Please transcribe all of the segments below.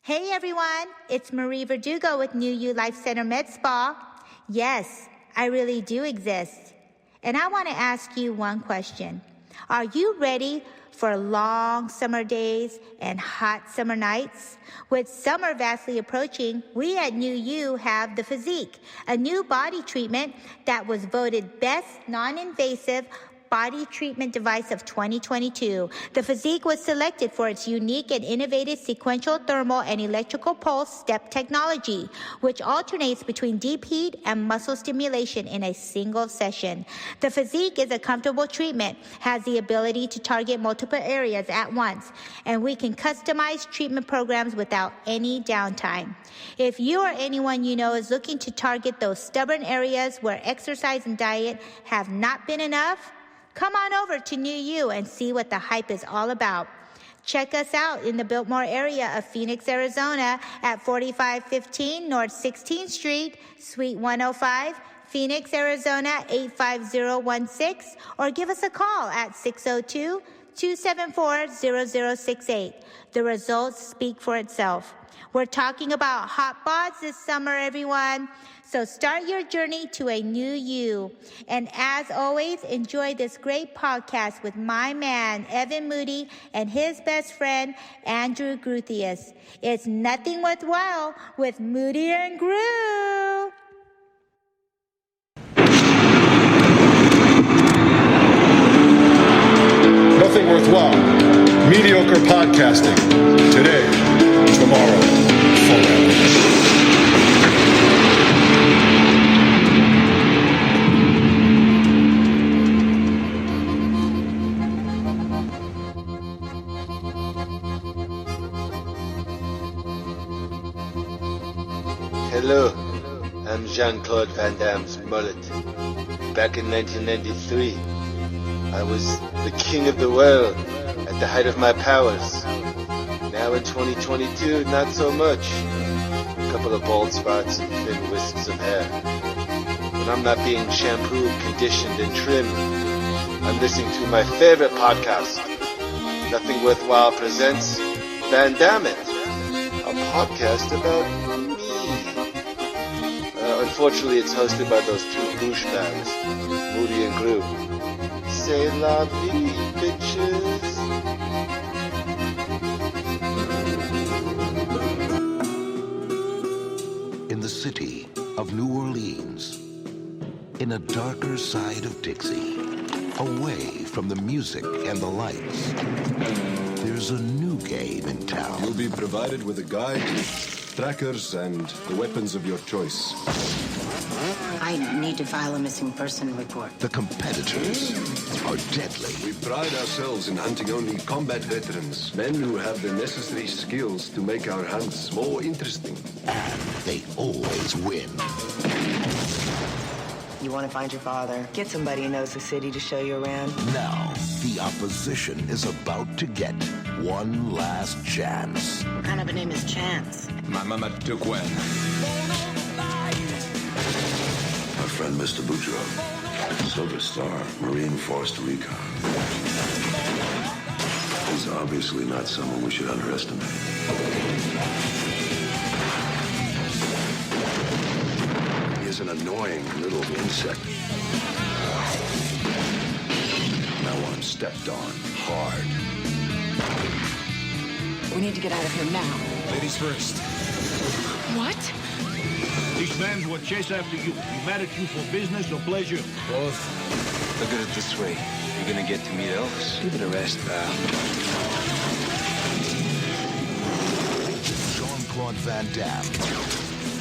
Hey everyone, it's Marie Verdugo with New You Life Center Med Spa. Yes, I really do exist. And I want to ask you one question. Are you ready for long summer days and hot summer nights? With summer vastly approaching, we at New You have the Physique, a new body treatment that was voted best non-invasive body treatment device of 2022. The Physique was selected for its unique and innovative sequential thermal and electrical pulse step technology, which alternates between deep heat and muscle stimulation in a single session. The Physique is a comfortable treatment, has the ability to target multiple areas at once, and we can customize treatment programs without any downtime. If you or anyone you know is looking to target those stubborn areas where exercise and diet have not been enough, come on over to New You and see what the hype is all about. Check us out in the Biltmore area of Phoenix, Arizona at 4515 North 16th Street, Suite 105, Phoenix, Arizona 85016, or give us a call at 602-274-0068. The results speak for itself. We're talking about hot bods this summer, everyone. So start your journey to a new you. And as always, enjoy this great podcast with my man, Evan Moody, and his best friend, Andrew Gruthius. It's Nothing Worthwhile with Moody and Groo. Nothing worthwhile. Mediocre podcasting. Today, tomorrow, forever. Hello, I'm Jean-Claude Van Damme's mullet. Back in 1993, I was the king of the world at the height of my powers. Now in 2022, not so much. A couple of bald spots and thin wisps of hair. When I'm not being shampooed, conditioned, and trimmed, I'm listening to my favorite podcast. Nothing Worthwhile presents Van Dammit, a podcast about me. Unfortunately, it's hosted by those two douchebags, Moody and Groo. C'est la vie, bitches. In the city of New Orleans, in a darker side of Dixie, away from the music and the lights, there's a new game in town. You'll be provided with a guide, trackers, and the weapons of your choice. I need to file a missing person report. The competitors are deadly. We pride ourselves in hunting only combat veterans, men who have the necessary skills to make our hunts more interesting. And they always win. You want to find your father? Get somebody who knows the city to show you around. Now, the opposition is about to get one last chance. What kind of a name is Chance? My mama took one. Our friend Mr. Boudreaux, Silver Star, Marine Force Recon. He's obviously not someone we should underestimate. He is an annoying little insect. And I want him stepped on hard. We need to get out of here now. Ladies first. What? These men will chase after you. You mad at you for business or pleasure? Both. Look at it this way. You're gonna get to meet Elvis. Give it a rest, pal. Jean-Claude Van Damme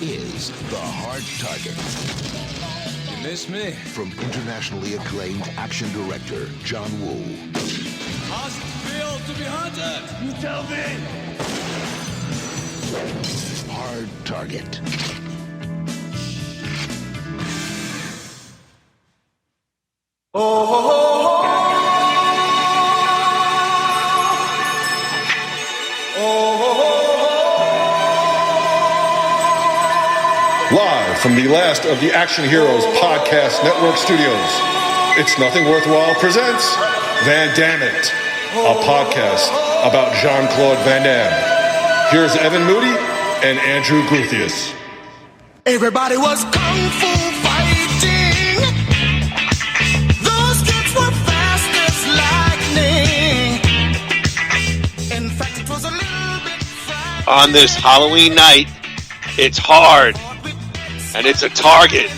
is the hard target. You miss me? From internationally acclaimed action director John Woo. How's it feel to be hunted? You tell me. Hard target. Live from the last of the Action Heroes Podcast Network studios, It's Nothing Worthwhile presents Van Dammit, a podcast about Jean-Claude Van Damme, here's Evan Moody and Andrew Gruthius. Everybody was kung fu fighting. Those kids were fast as lightning. In fact, it was a little bit frightening. On this Halloween night, it's hard, and it's a target.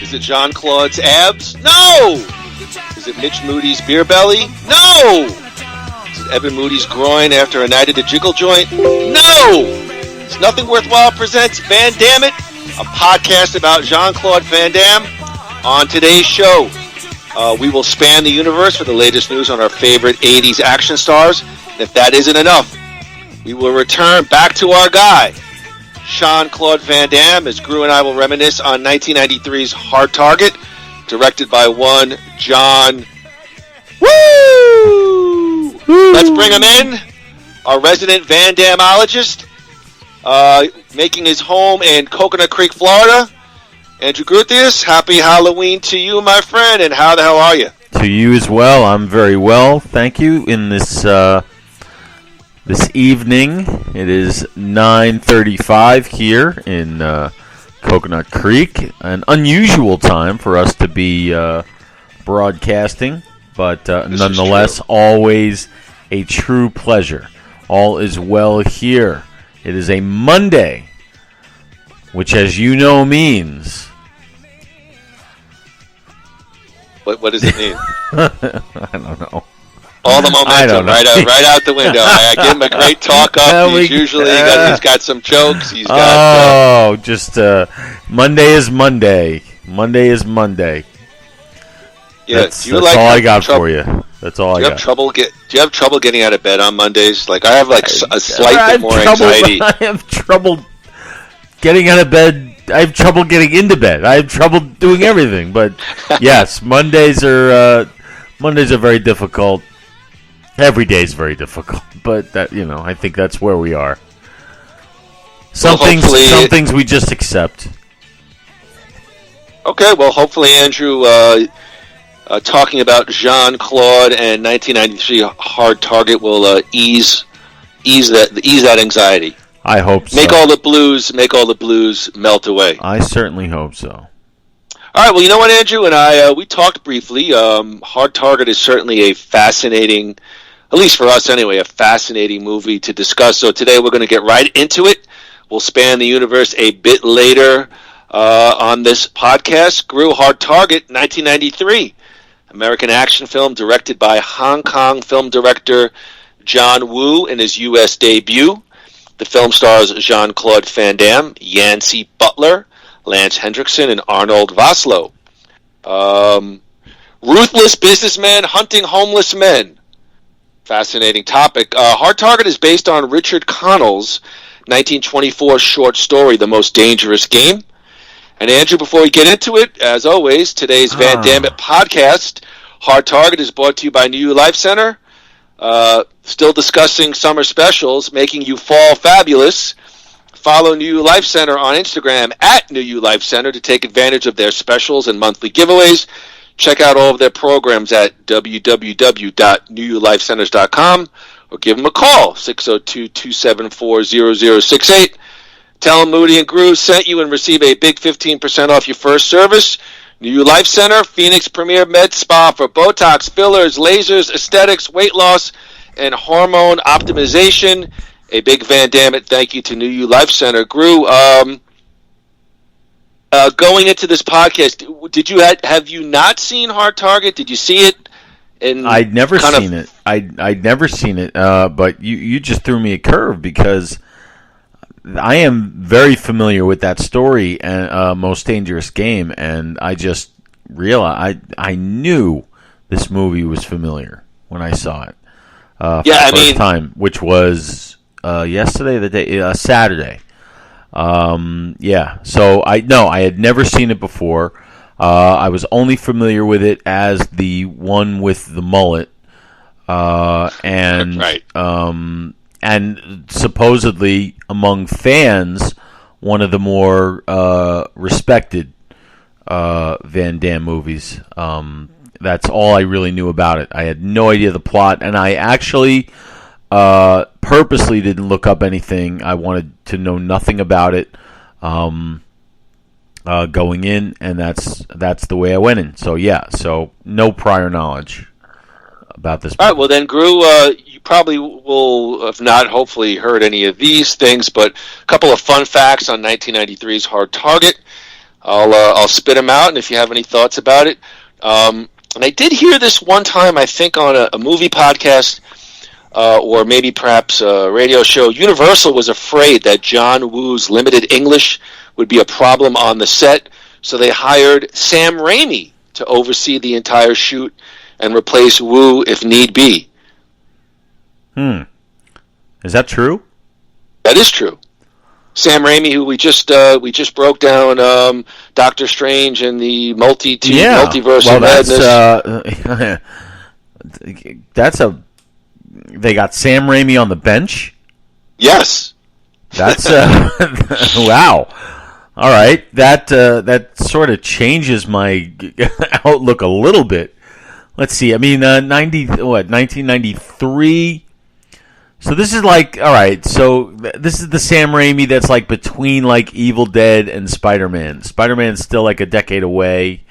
Is it Jean-Claude's abs? No! Is it Mitch Moody's beer belly? No! Is it Evan Moody's groin after a night at the jiggle joint? No! It's Nothing Worthwhile presents Van Dammit, a podcast about Jean-Claude Van Damme. On today's show, we will span the universe for the latest news on our favorite 80s action stars. And if that isn't enough, we will return back to our guy, Jean-Claude Van Damme, as Groo and I will reminisce on 1993's Hard Target, directed by one John Woo! Let's bring him in, our resident Van Dammeologist, making his home in Coconut Creek, Florida. Andrew Gruthius, happy Halloween to you, my friend, and how the hell are you? To you as well. I'm very well, thank you. In this evening, it is 9:35 here in Coconut Creek. An unusual time for us to be broadcasting, but nonetheless, always a true pleasure. All is well here. It is a Monday, which, as you know, means... What does it mean? I don't know. All the momentum right out the window. I give him a great talk up. He's got some jokes. He's got. Monday is Monday. Monday is Monday. Yeah, that's all I got for you. That's all I got. Do you have trouble getting out of bed on Mondays? Like, I have a slight bit more anxiety. I have trouble getting out of bed. I have trouble getting into bed. I have trouble doing everything. But yes, Mondays are very difficult. Every day is very difficult, but I think that's where we are. Some things we just accept. Okay, well, hopefully, Andrew, talking about Jean-Claude and 1993 Hard Target will ease that anxiety. I hope so. Make all the blues melt away. I certainly hope so. All right, well, you know what, Andrew and I, we talked briefly. Hard Target is certainly a fascinating, at least for us anyway, a fascinating movie to discuss. So today we're going to get right into it. We'll span the universe a bit later on this podcast. Groo, Hard Target, 1993. American action film directed by Hong Kong film director John Woo in his U.S. debut. The film stars Jean-Claude Van Damme, Yancey Butler, Lance Hendrickson, and Arnold Vosloo. Ruthless businessman hunting homeless men. Fascinating topic. Hard Target is based on Richard Connell's 1924 short story, The Most Dangerous Game. And Andrew, before we get into it, as always, today's Van Dammit podcast, Hard Target, is brought to you by New You Life Center. Still discussing summer specials, making you fall fabulous. Follow New You Life Center on Instagram at New You Life Center to take advantage of their specials and monthly giveaways. Check out all of their programs at www.newyoulifecenters.com or give them a call, 602-274-0068. Tell them Moody and Groo sent you and receive a big 15% off your first service. New You Life Center, Phoenix Premier Med Spa for Botox, fillers, lasers, aesthetics, weight loss, and hormone optimization. A big Van Dammit thank you to New You Life Center. Groo, going into this podcast, have you not seen Hard Target? Did you see it? I'd never seen it. I'd never seen it, but you just threw me a curve because I am very familiar with that story and Most Dangerous Game, and I just realized I knew this movie was familiar when I saw it for the first time, which was Saturday. So I had never seen it before. I was only familiar with it as the one with the mullet, and right. And supposedly among fans, one of the more respected Van Damme movies. That's all I really knew about it. I had no idea the plot, and I actually Purposely didn't look up anything. I wanted to know nothing about it going in, and that's the way I went in. So yeah, so no prior knowledge about this. All right, well then, Groo, you probably will have not hopefully heard any of these things, but a couple of fun facts on 1993's Hard Target. I'll spit them out, and if you have any thoughts about it. And I did hear this one time, I think, on a movie podcast, or maybe perhaps a radio show. Universal was afraid that John Woo's limited English would be a problem on the set, so they hired Sam Raimi to oversee the entire shoot and replace Woo if need be. Is that true? That is true. Sam Raimi, who we just broke down, Doctor Strange and the multiverse of madness. They got Sam Raimi on the bench? Yes. That's wow. All right, that sort of changes my outlook a little bit. Let's see. I mean, 1993. So this is like, all right. So this is the Sam Raimi that's like between like Evil Dead and Spider-Man. Spider-Man's still like a decade away.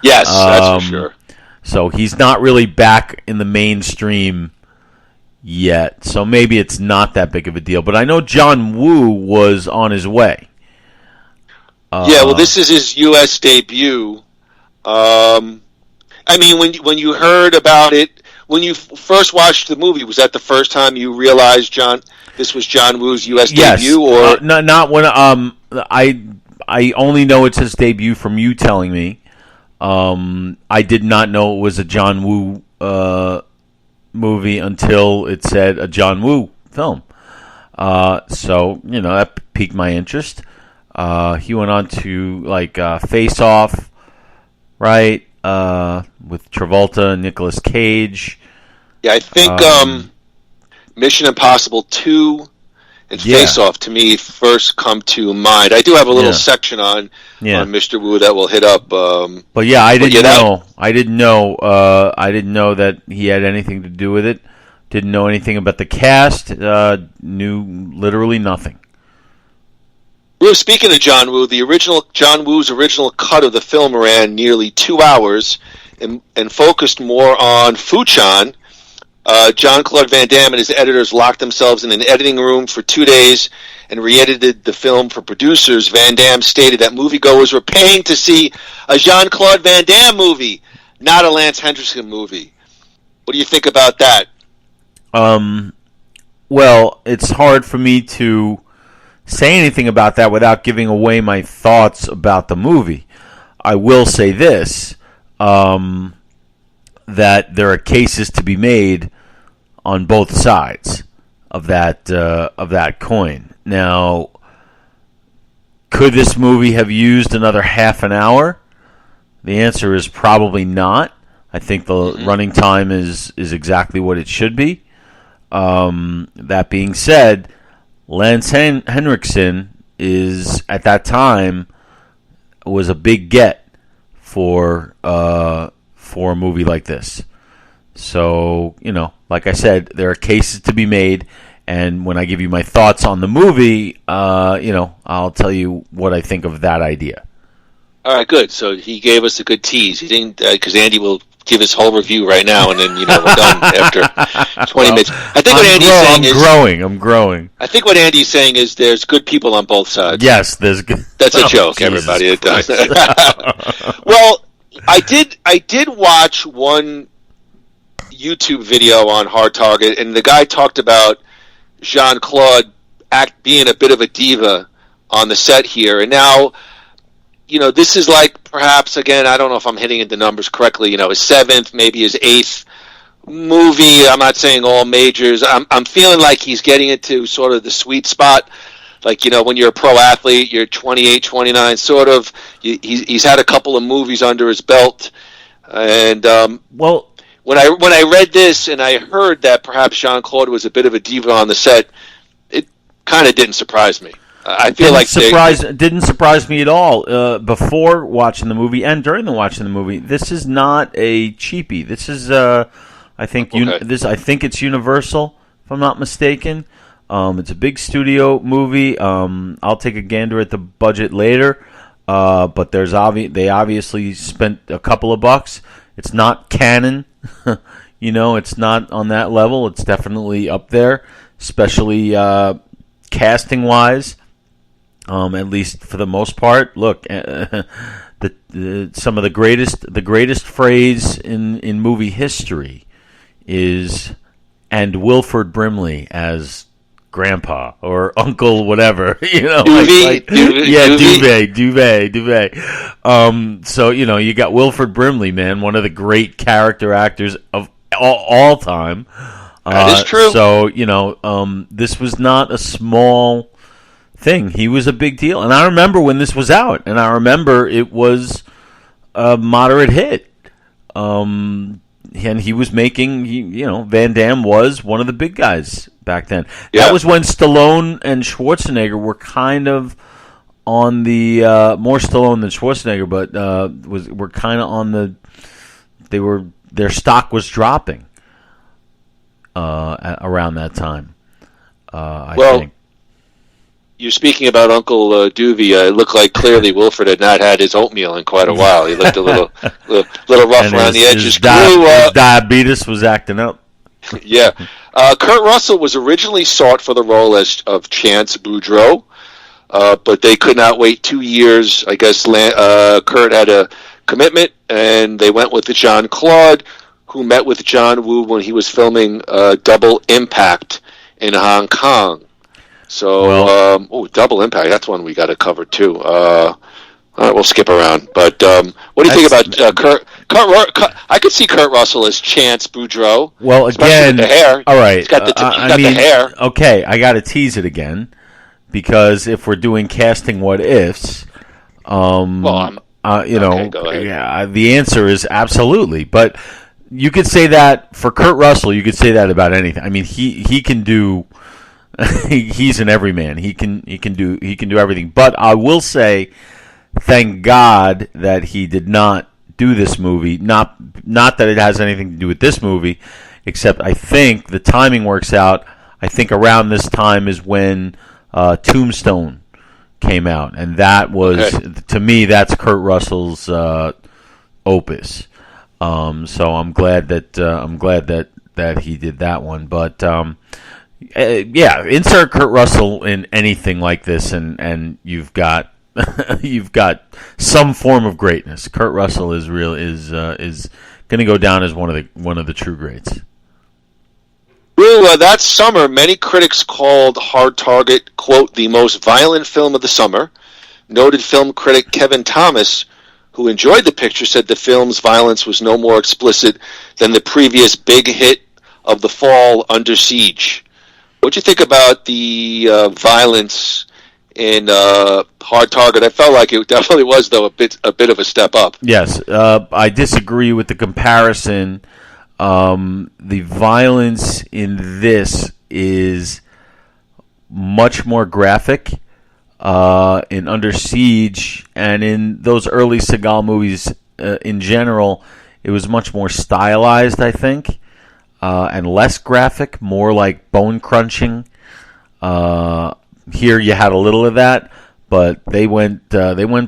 Yes, that's for sure. So he's not really back in the mainstream yet. So maybe it's not that big of a deal. But I know John Woo was on his way. Yeah, well, this is his U.S. debut. I mean, when you heard about it, when you first watched the movie, was that the first time you realized this was John Woo's U.S. debut? Or not when I only know it's his debut from you telling me. I did not know it was a John Woo movie until it said a John Woo film. So that piqued my interest. He went on to like Face Off, right? With Travolta and Nicolas Cage. Yeah, I think Mission Impossible 2 and Face Off to me first come to mind. I do have a little section on Mr. Woo that we'll hit up. But yeah, I didn't know. I didn't know that he had anything to do with it. Didn't know anything about the cast. Knew literally nothing. Speaking of John Woo, John Woo's original cut of the film ran nearly 2 hours and focused more on Fuchan. Jean-Claude Van Damme and his editors locked themselves in an editing room for 2 days and re-edited the film for producers. Van Damme stated that moviegoers were paying to see a Jean-Claude Van Damme movie, not a Lance Henriksen movie. What do you think about that? Well, it's hard for me to say anything about that without giving away my thoughts about the movie. I will say this, that there are cases to be made on both sides of that coin. Now, could this movie have used another half an hour? The answer is probably not. I think the running time is exactly what it should be. That being said, Lance Henriksen is at that time was a big get for a movie like this. So like I said, there are cases to be made, and when I give you my thoughts on the movie, I'll tell you what I think of that idea. All right, good. So he gave us a good tease. He didn't, because Andy will give his whole review right now, and then we're done after 20 minutes. I think what Andy's saying is I'm growing. I think what Andy's saying is there's good people on both sides. Yes, there's good. That's a joke, Jesus everybody. Christ. Well, I did watch one YouTube video on Hard Target, and the guy talked about Jean-Claude being a bit of a diva on the set here, and now. This is like perhaps, again, I don't know if I'm hitting the numbers correctly, his 7th, maybe his 8th movie. I'm not saying all majors. I'm feeling like he's getting into sort of the sweet spot. Like, when you're a pro athlete, you're 28, 29, sort of. He's had a couple of movies under his belt. And when I read this and I heard that perhaps Jean-Claude was a bit of a diva on the set, it kind of didn't surprise me. I feel didn't surprise me at all before watching the movie and during the watching the movie. This is not a cheapie. This is I think it's Universal. if I'm not mistaken. It's a big studio movie. I'll take a gander at the budget later, but they obviously spent a couple of bucks. It's not canon, it's not on that level. It's definitely up there, especially casting wise. At least for the most part. Look, some of the greatest phrase in movie history is, and Wilford Brimley as Grandpa or Uncle, whatever, Duvet. So you got Wilford Brimley, man, one of the great character actors of all time. That is true. So this was not a small thing. He was a big deal, and I remember when this was out, and I remember it was a moderate hit. And he was making, Van Damme was one of the big guys back then. Yeah. That was when Stallone and Schwarzenegger were kind of on the more Stallone than Schwarzenegger, but were kind of on their stock was dropping around that time. I think. You're speaking about Uncle Doovie. It looked like clearly Wilford had not had his oatmeal in quite a while. He looked a little rough around the edges. His diabetes was acting up. Yeah. Kurt Russell was originally sought for the role of Chance Boudreaux, but they could not wait 2 years. I guess Kurt had a commitment, and they went with Jean-Claude, who met with John Woo when he was filming Double Impact in Hong Kong. So, Double Impact, that's one we got to cover, too. All right, we'll skip around. But what do you think about Kurt? I could see Kurt Russell as Chance Boudreaux. Well, again, with the hair. All right. He's got the hair. Okay, I got to tease it again, because if we're doing casting what ifs, go ahead. Yeah, the answer is absolutely. But you could say that for Kurt Russell. You could say that about anything. I mean, he can do. He's an everyman. He can do everything. But I will say, thank God that he did not do this movie. Not that it has anything to do with this movie, except I think the timing works out. I think around this time is when Tombstone came out, and that was to me that's Kurt Russell's opus. So I'm glad that he did that one, but. Insert Kurt Russell in anything like this, and you've got some form of greatness. Kurt Russell is going to go down as one of the true greats. Well, that summer, many critics called Hard Target, quote, the most violent film of the summer. Noted film critic Kevin Thomas, who enjoyed the picture, said the film's violence was no more explicit than the previous big hit of the fall, Under Siege. What do you think about the violence in Hard Target? I felt like it definitely was, though, a bit of a step up. Yes, I disagree with the comparison. The violence in this is much more graphic. In Under Siege and in those early Seagal movies in general, it was much more stylized, I think. And less graphic, more like bone crunching. Here you had a little of that, but they went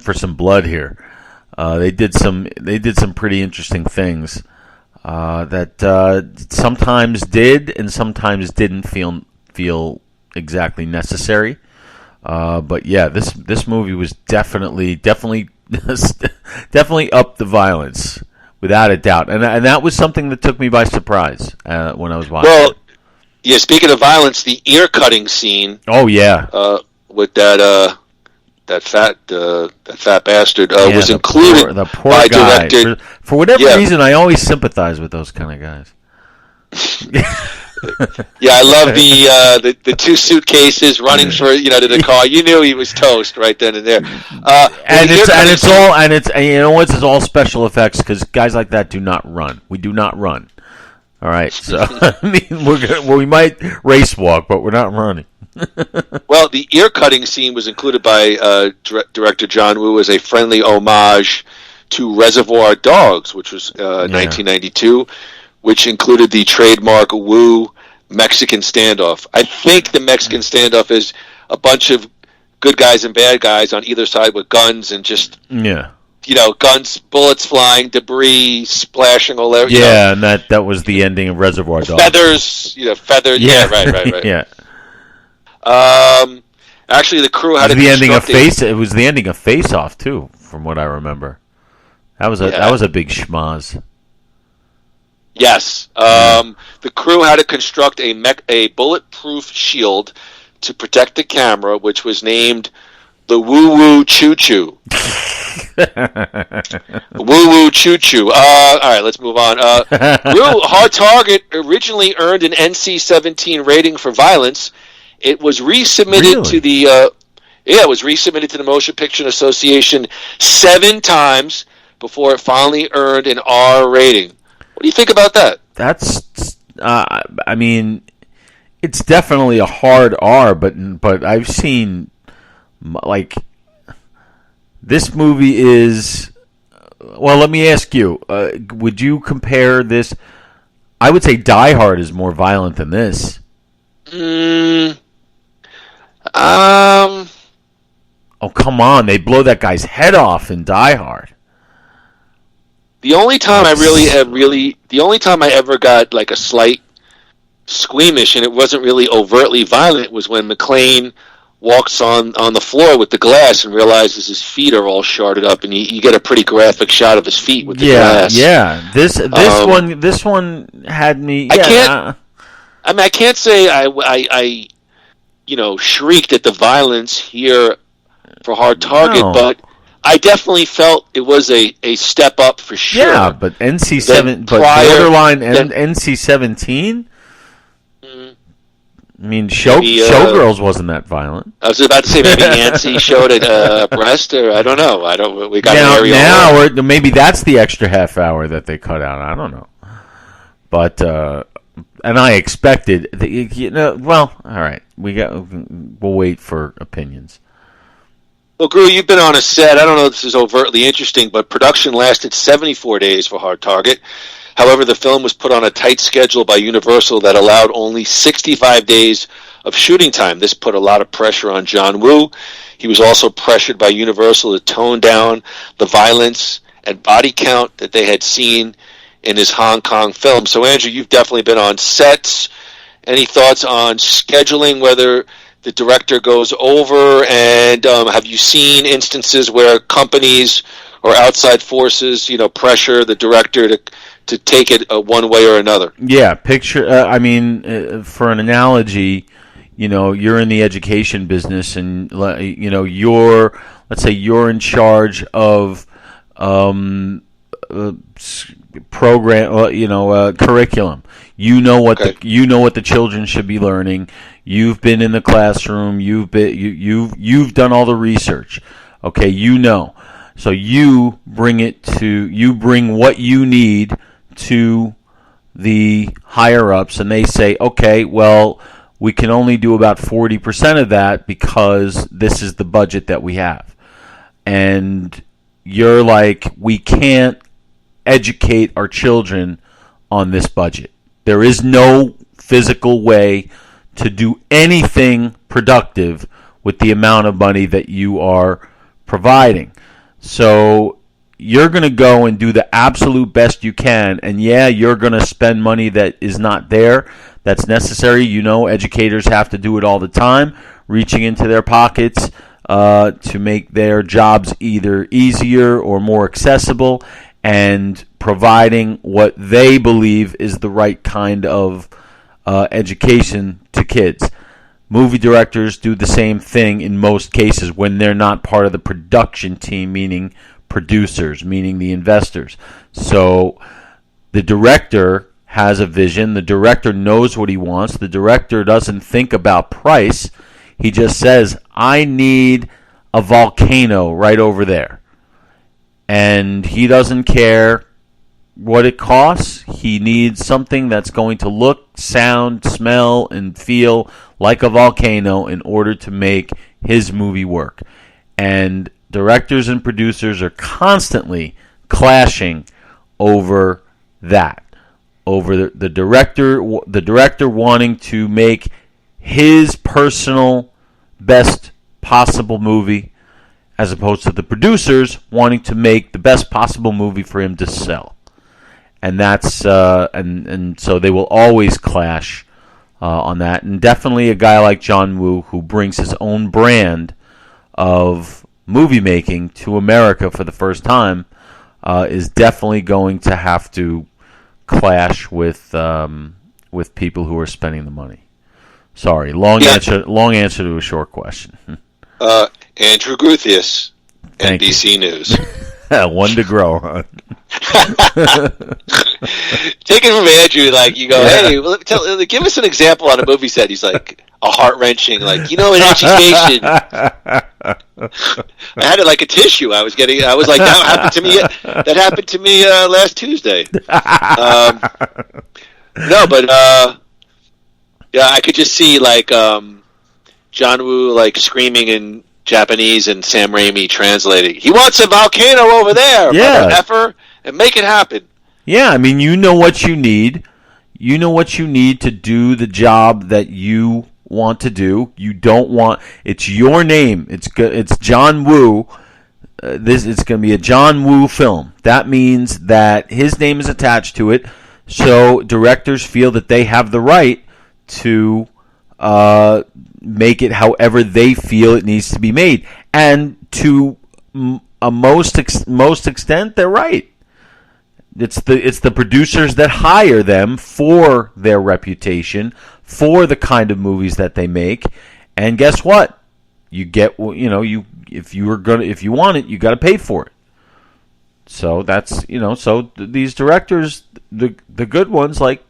for some blood here. They did some pretty interesting things that sometimes did and sometimes didn't feel exactly necessary. But yeah, this movie was definitely up the violence. Without a doubt, and that was something that took me by surprise when I was watching. Well, yeah. Speaking of violence, the ear cutting scene. Oh yeah. With that fat bastard was included. The poor by guy. Director. For whatever reason, I always sympathize with those kind of guys. Yeah, I love the two suitcases running to the car. You knew he was toast right then and there. It's all special effects because guys like that do not run. We do not run. All right, so I mean we might race walk, but we're not running. Well, the ear cutting scene was included by director John Woo as a friendly homage to Reservoir Dogs, which was 1992. Which included the trademark Woo Mexican standoff. I think the Mexican standoff is a bunch of good guys and bad guys on either side with guns and just guns, bullets flying, debris splashing all over. Yeah, and that was the ending of Reservoir Dogs. Feathers, feathers. Yeah, right. Yeah. Actually, the crew had it was the ending of Face Off too, from what I remember. That was a big schmoz. Yes. The crew had to construct a bulletproof shield to protect the camera, which was named the Woo Woo Choo Choo. Woo Woo Choo Choo. All right, let's move on. Hard Target originally earned an NC-17 rating for violence. It was resubmitted to the Motion Picture Association 7 times before it finally earned an R rating. What do you think about that? That's, I mean, it's definitely a hard R, but I've seen, like, this movie is, well, let me ask you, would you compare this? I would say Die Hard is more violent than this. Oh, come on. They blow that guy's head off in Die Hard. The only time the only time I ever got like a slight squeamish and it wasn't really overtly violent was when McClane walks on the floor with the glass and realizes his feet are all sharded up, and you get a pretty graphic shot of his feet with the glass. Yeah. This one had me. I can't say I shrieked at the violence here for Hard Target, but I definitely felt it was a step up for sure. Yeah, but NC-17. I mean, Showgirls wasn't that violent. I was about to say maybe Nancy showed a breast, or I don't know. We got an areola. Or maybe that's the extra half hour that they cut out. I don't know. But and I expected, well, all right. We'll wait for opinions. Well, Groo, you've been on a set. I don't know if this is overtly interesting, but production lasted 74 days for Hard Target. However, the film was put on a tight schedule by Universal that allowed only 65 days of shooting time. This put a lot of pressure on John Woo. He was also pressured by Universal to tone down the violence and body count that they had seen in his Hong Kong film. So, Andrew, you've definitely been on sets. Any thoughts on scheduling, whether the director goes over, and have you seen instances where companies or outside forces, pressure the director to take it one way or another? Yeah, for an analogy, you're in the education business, and let's say you're in charge of curriculum. You know what the children should be learning. You've been in the classroom. You've done all the research. Okay, so you bring what you need to the higher ups, and they say, okay, well, we can only do about 40% of that because this is the budget that we have. And you're like, we can't educate our children on this budget. There is no physical way to do anything productive with the amount of money that you are providing. So you're going to go and do the absolute best you can, and you're going to spend money that is not there, that's necessary. Educators have to do it all the time, reaching into their pockets to make their jobs either easier or more accessible, and providing what they believe is the right kind of education to kids. Movie directors do the same thing in most cases when they're not part of the production team, meaning producers, meaning the investors. So the director has a vision. The director knows what he wants. The director doesn't think about price. He just says, I need a volcano right over there. And he doesn't care what it costs. He needs something that's going to look, sound, smell, and feel like a volcano in order to make his movie work. And directors and producers are constantly clashing over that. over the director wanting to make his personal best possible movie, as opposed to the producers wanting to make the best possible movie for him to sell. And that's and so they will always clash on that. And definitely a guy like John Woo, who brings his own brand of movie making to America for the first time, is definitely going to have to clash with people who are spending the money. Sorry, long answer to a short question. Andrew Gruthius, NBC News. One to grow, huh? Take it from Andrew, like, you go, hey, well, give us an example on a movie set. He's like, a heart-wrenching, like, in education. I had it like a tissue. I was like, that happened to me last Tuesday. No, but yeah, I could just see like John Woo like screaming in Japanese and Sam Raimi translating. He wants a volcano over there, effer, and make it happen. Yeah, I mean, you know what you need. You know what you need to do the job that you want to do. You don't want. It's your name. It's John Woo. It's going to be a John Woo film. That means that his name is attached to it. So directors feel that they have the right to make it however they feel it needs to be made, and to a most extent, they're right. It's the producers that hire them for their reputation, for the kind of movies that they make, and guess what? You get if you want it, you got to pay for it. So that's so these directors, the good ones like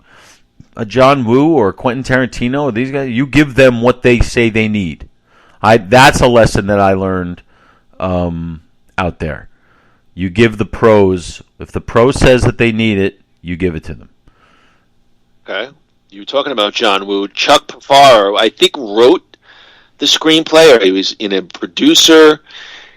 a John Woo or Quentin Tarantino, or these guys, you give them what they say they need. That's a lesson that I learned out there. You give the pros. If the pro says that they need it, you give it to them. Okay. You were talking about John Woo. Chuck Pfarrer, I think, wrote the screenplay, or he was a producer.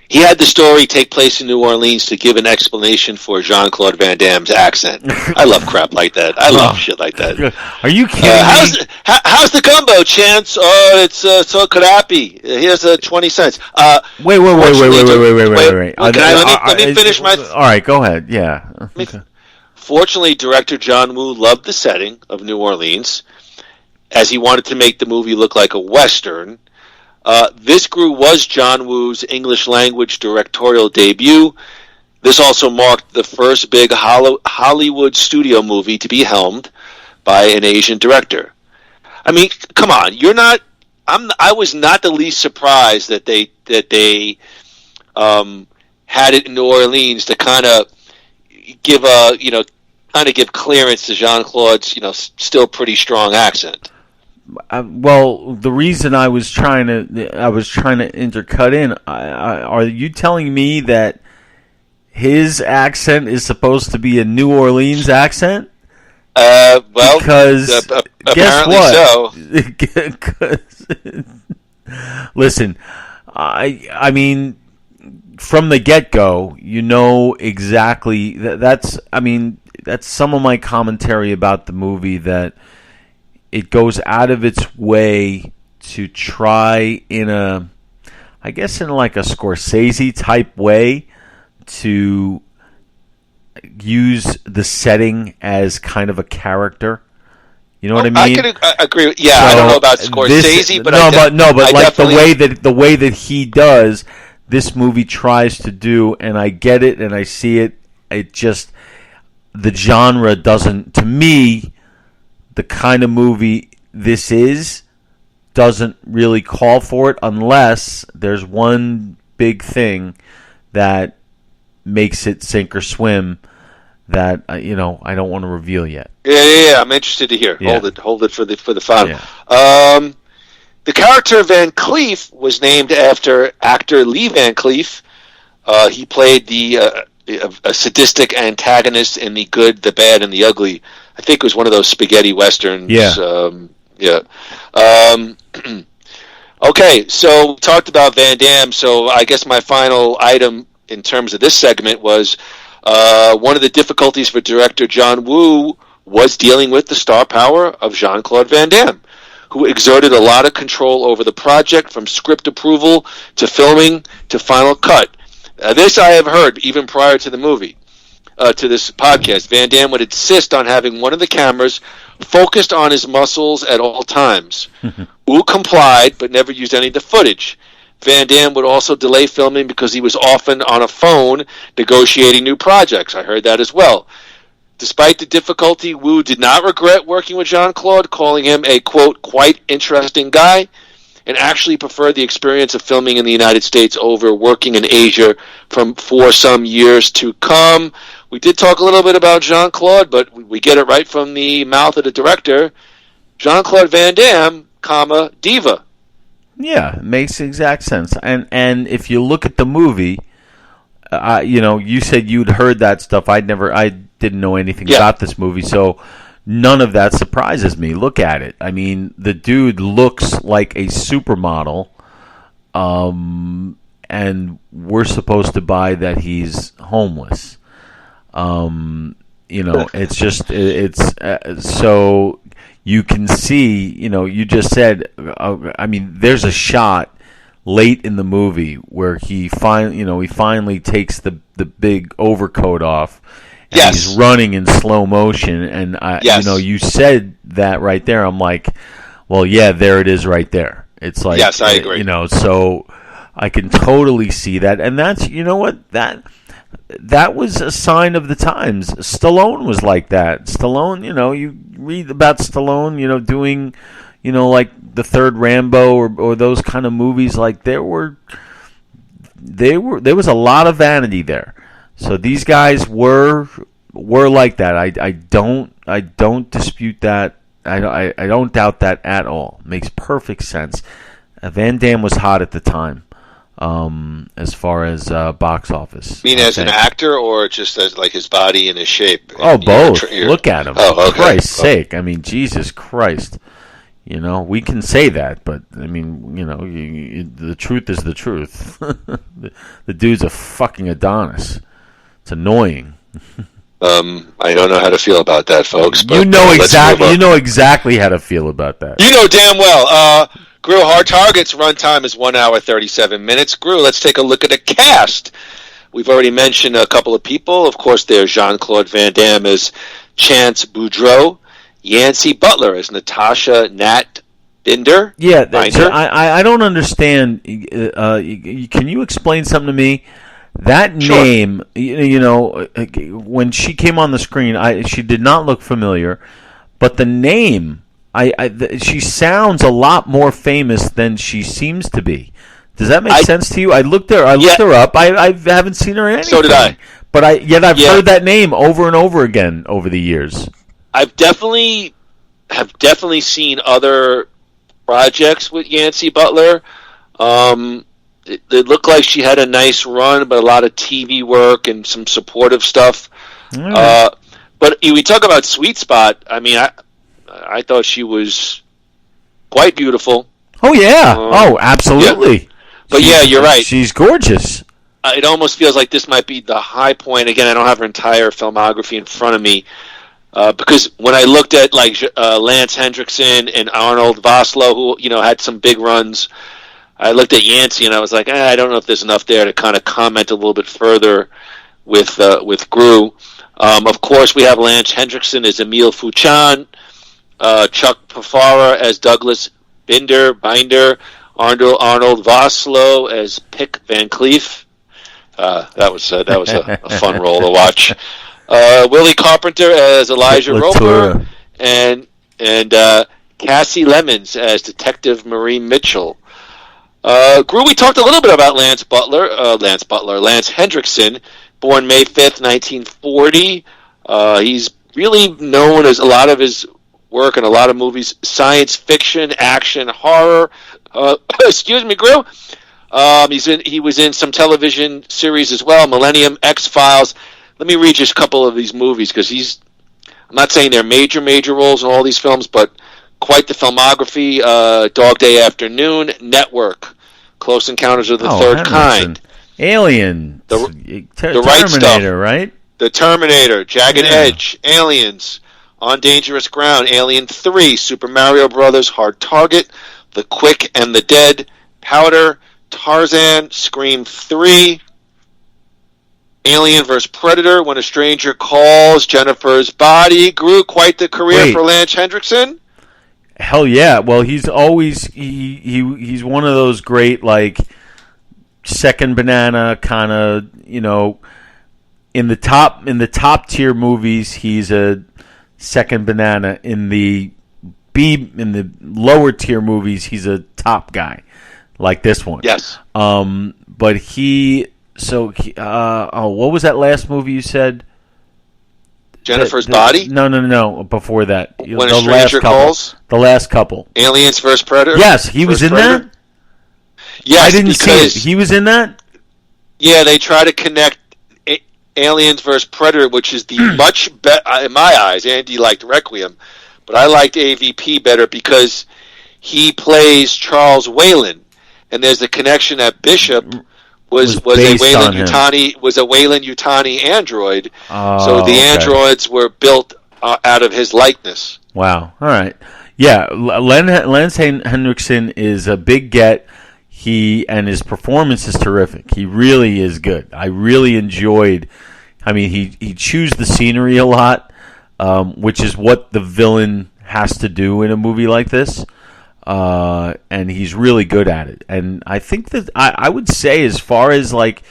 He had the story take place in New Orleans to give an explanation for Jean-Claude Van Damme's accent. I love crap like that. I love shit like that. Are you kidding me? How's the gumbo, Chance? Oh, it's so crappy. Here's 20 cents. Wait. Let me finish my... All right, go ahead. Yeah. Okay. Fortunately, director John Woo loved the setting of New Orleans, as he wanted to make the movie look like a Western. This Groo was John Woo's English language directorial debut. This also marked the first big Hollywood studio movie to be helmed by an Asian director. I mean, come on, I was not the least surprised that they had it in New Orleans to kind of give clearance to Jean-Claude's still pretty strong accent. Well, the reason I was trying to intercut in, are you telling me that his accent is supposed to be a New Orleans accent? Well, because guess what? So. Listen, I mean, from the get-go, exactly that's some of my commentary about the movie, that it goes out of its way to try in like a Scorsese type way to use the setting as kind of a character. You know what I mean? I can agree. Yeah, so I don't know about Scorsese, but the way that he does, this movie tries to do, and I get it and I see it. It just, the genre doesn't, to me, the kind of movie this doesn't really call for it, unless there's one big thing that makes it sink or swim that I don't want to reveal yet. Yeah. I'm interested to hear. Yeah. Hold it for the final. Yeah. The character Van Cleef was named after actor Lee Van Cleef. He played a sadistic antagonist in The Good, the Bad, and the Ugly. I think it was one of those spaghetti westerns. Yeah. Okay, so we talked about Van Damme. So I guess my final item in terms of this segment was one of the difficulties for director John Woo was dealing with the star power of Jean-Claude Van Damme, who exerted a lot of control over the project, from script approval to filming to final cut. This I have heard even prior to the movie, to this podcast. Van Damme would insist on having one of the cameras focused on his muscles at all times. Wu complied, but never used any of the footage. Van Damme would also delay filming because he was often on a phone negotiating new projects. I heard that as well. Despite the difficulty, Wu did not regret working with Jean-Claude, calling him a, quote, quite interesting guy, and actually preferred the experience of filming in the United States over working in Asia for some years to come. We did talk a little bit about Jean-Claude, but we get it right from the mouth of the director. Jean-Claude Van Damme, comma, diva. Yeah, it makes exact sense. And if you look at the movie, you said you'd heard that stuff. I didn't know anything about this movie, so none of that surprises me. Look at it. I mean, the dude looks like a supermodel, and we're supposed to buy that he's homeless. It's just so you can see. You just said. There's a shot late in the movie where he finally takes the big overcoat off. And he's running in slow motion, and you said that right there. I'm like, well, yeah, there it is, right there. It's like, yes, I agree. So I can totally see that, and that's that was a sign of the times. Stallone was like that. Stallone, you read about Stallone, doing, like the third Rambo or those kind of movies. Like there was a lot of vanity there. So these guys were like that. I don't dispute that. I don't doubt that at all. Makes perfect sense. Van Damme was hot at the time, as far as box office. You mean as an actor, or just as like his body and his shape? Oh, both. Look at him. Oh, okay. For Christ's sake! I mean, Jesus Christ. We can say that, but I mean, the truth is the truth. The dude's a fucking Adonis. It's annoying. I don't know how to feel about that, folks. But, you know exactly how to feel about that. You know damn well. Groo, Hard Target's runtime is 1 hour 37 minutes. Groo, let's take a look at the cast. We've already mentioned a couple of people. Of course, there's Jean-Claude Van Damme as Chance Boudreaux, Yancy Butler as Natasha Nat Binder. Yeah, I don't understand. Can you explain something to me? That name, when she came on the screen, she did not look familiar, but the name, she sounds a lot more famous than she seems to be. Does that make sense to you? I looked her up. I haven't seen her in anything. So did I. But I've heard that name over and over again over the years. I've definitely seen other projects with Yancy Butler. It looked like she had a nice run, but a lot of TV work and some supportive stuff. But we talk about Sweet Spot. I mean, I thought she was quite beautiful. Oh, yeah. Absolutely. Yeah. But you're right. She's gorgeous. It almost feels like this might be the high point. Again, I don't have her entire filmography in front of me. Because when I looked at Lance Hendrickson and Arnold Vosloo, who had some big runs, I looked at Yancy and I was like, I don't know if there's enough there to kind of comment a little bit further with Groo. Of course, we have Lance Hendrickson as Emile Fouchon, Chuck Pafara as Douglas Binder, Arnold Vosloo as Pick Van Cleef. That was a fun role to watch. Willie Carpenter as Elijah Roper, and Cassie Lemons as Detective Marie Mitchell. Groo, we talked a little bit about Lance Hendrickson, born May 5th, 1940. He's really known as a lot of his work in a lot of movies, science fiction, action, horror. Excuse me, Groo. He was in some television series as well, Millennium, X-Files. Let me read just a couple of these movies, because I'm not saying they're major roles in all these films, but quite the filmography. Dog Day Afternoon, Network, Close Encounters of the Third Kind, Alien, the Terminator, Right Stuff, right? The Terminator, Jagged Edge, Aliens, On Dangerous Ground, Alien 3, Super Mario Brothers, Hard Target, The Quick and the Dead, Powder, Tarzan, Scream 3, Alien vs. Predator, When a Stranger Calls, Jennifer's Body. Grew quite the career for Lance Henriksen. Hell yeah! Well, he's always he's one of those great like second banana kind of, you know, in the top tier movies. He's a second banana. In the lower tier movies, he's a top guy, like this one. Yes. But what was that last movie you said? Jennifer's Body? No. Before that, When a Stranger Calls. The last couple. Aliens vs. Predator. Yes, he was in that. Yes, I didn't see it. He was in that. Yeah, they try to connect Aliens vs. Predator, which is the much better in my eyes. Andy liked Requiem, but I liked AVP better because he plays Charles Whalen, and there's the connection that Bishop was a Whalen Yutani android. So the androids were built out of his likeness. Wow. All right. Yeah, Lance Henriksen is a big get. And his performance is terrific. He really is good. I really enjoyed. I mean, he chews the scenery a lot, which is what the villain has to do in a movie like this. And he's really good at it. And I think that I would say, as far as like,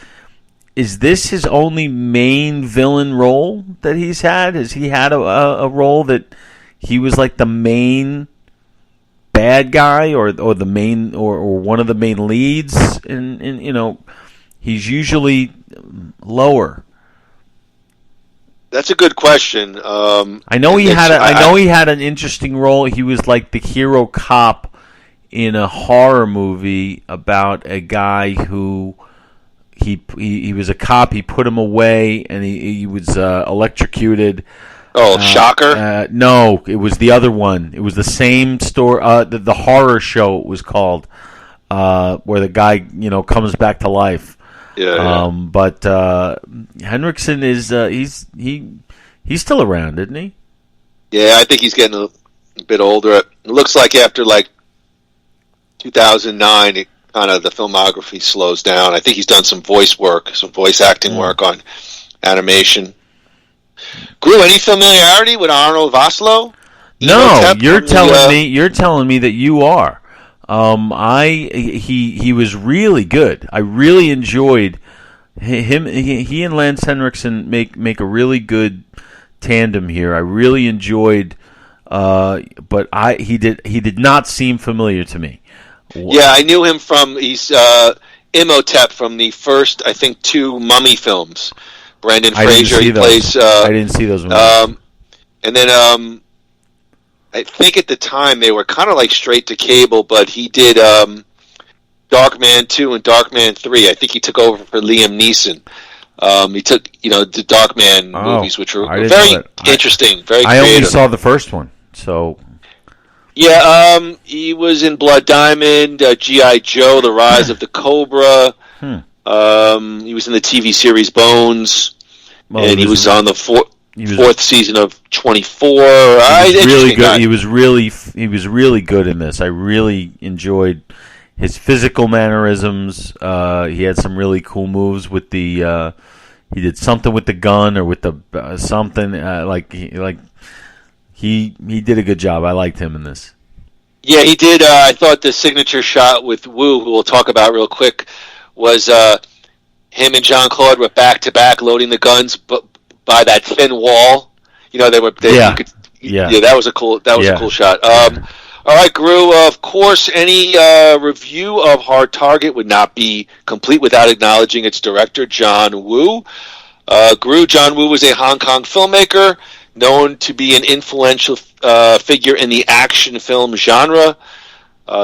is this his only main villain role that he's had? Has he had a role that he was like the main bad guy or the main or one of the main leads? And you know, he's usually lower. That's a good question. I know he had an interesting role. He was like the hero cop in a horror movie about a guy who he was a cop. He put him away, and he was electrocuted. Oh, Shocker! No, it was the other one. It was the same story. The horror show it was called, where the guy comes back to life. Yeah. But Henriksen is he's still around, isn't he? Yeah, I think he's getting a bit older. It looks like after 2009, the filmography slows down. I think he's done some voice acting work on animation. Grew any familiarity with Arnold Vosloo? No, you're telling me that you are. He was really good. I really enjoyed him. He and Lance Henriksen make a really good tandem here. I really enjoyed, but he did not seem familiar to me. Yeah, I knew him from Imhotep from the first, I think, 2 Mummy films. Brendan Fraser, he plays. I didn't see those movies. And then I think at the time they were kind of like straight to cable, but he did Darkman 2 and Darkman 3. I think he took over for Liam Neeson. He took the Darkman movies, which were very interesting, very creative. I only saw the first one, so. Yeah, he was in Blood Diamond, G.I. Joe, The Rise of the Cobra. He was in the TV series Bones, and he was on the fourth season of 24. He was really good. He was really good in this. I really enjoyed his physical mannerisms. He had some really cool moves with the. He did something with the gun or with the something he did a good job. I liked him in this. Yeah, he did. I thought the signature shot with Wu, who we'll talk about real quick, was him and Jean-Claude were back to back loading the guns, but by that thin wall. That was a cool shot. All right, Groo. Of course, any review of Hard Target would not be complete without acknowledging its director, John Woo. Groo, John Woo was a Hong Kong filmmaker known to be an influential figure in the action film genre.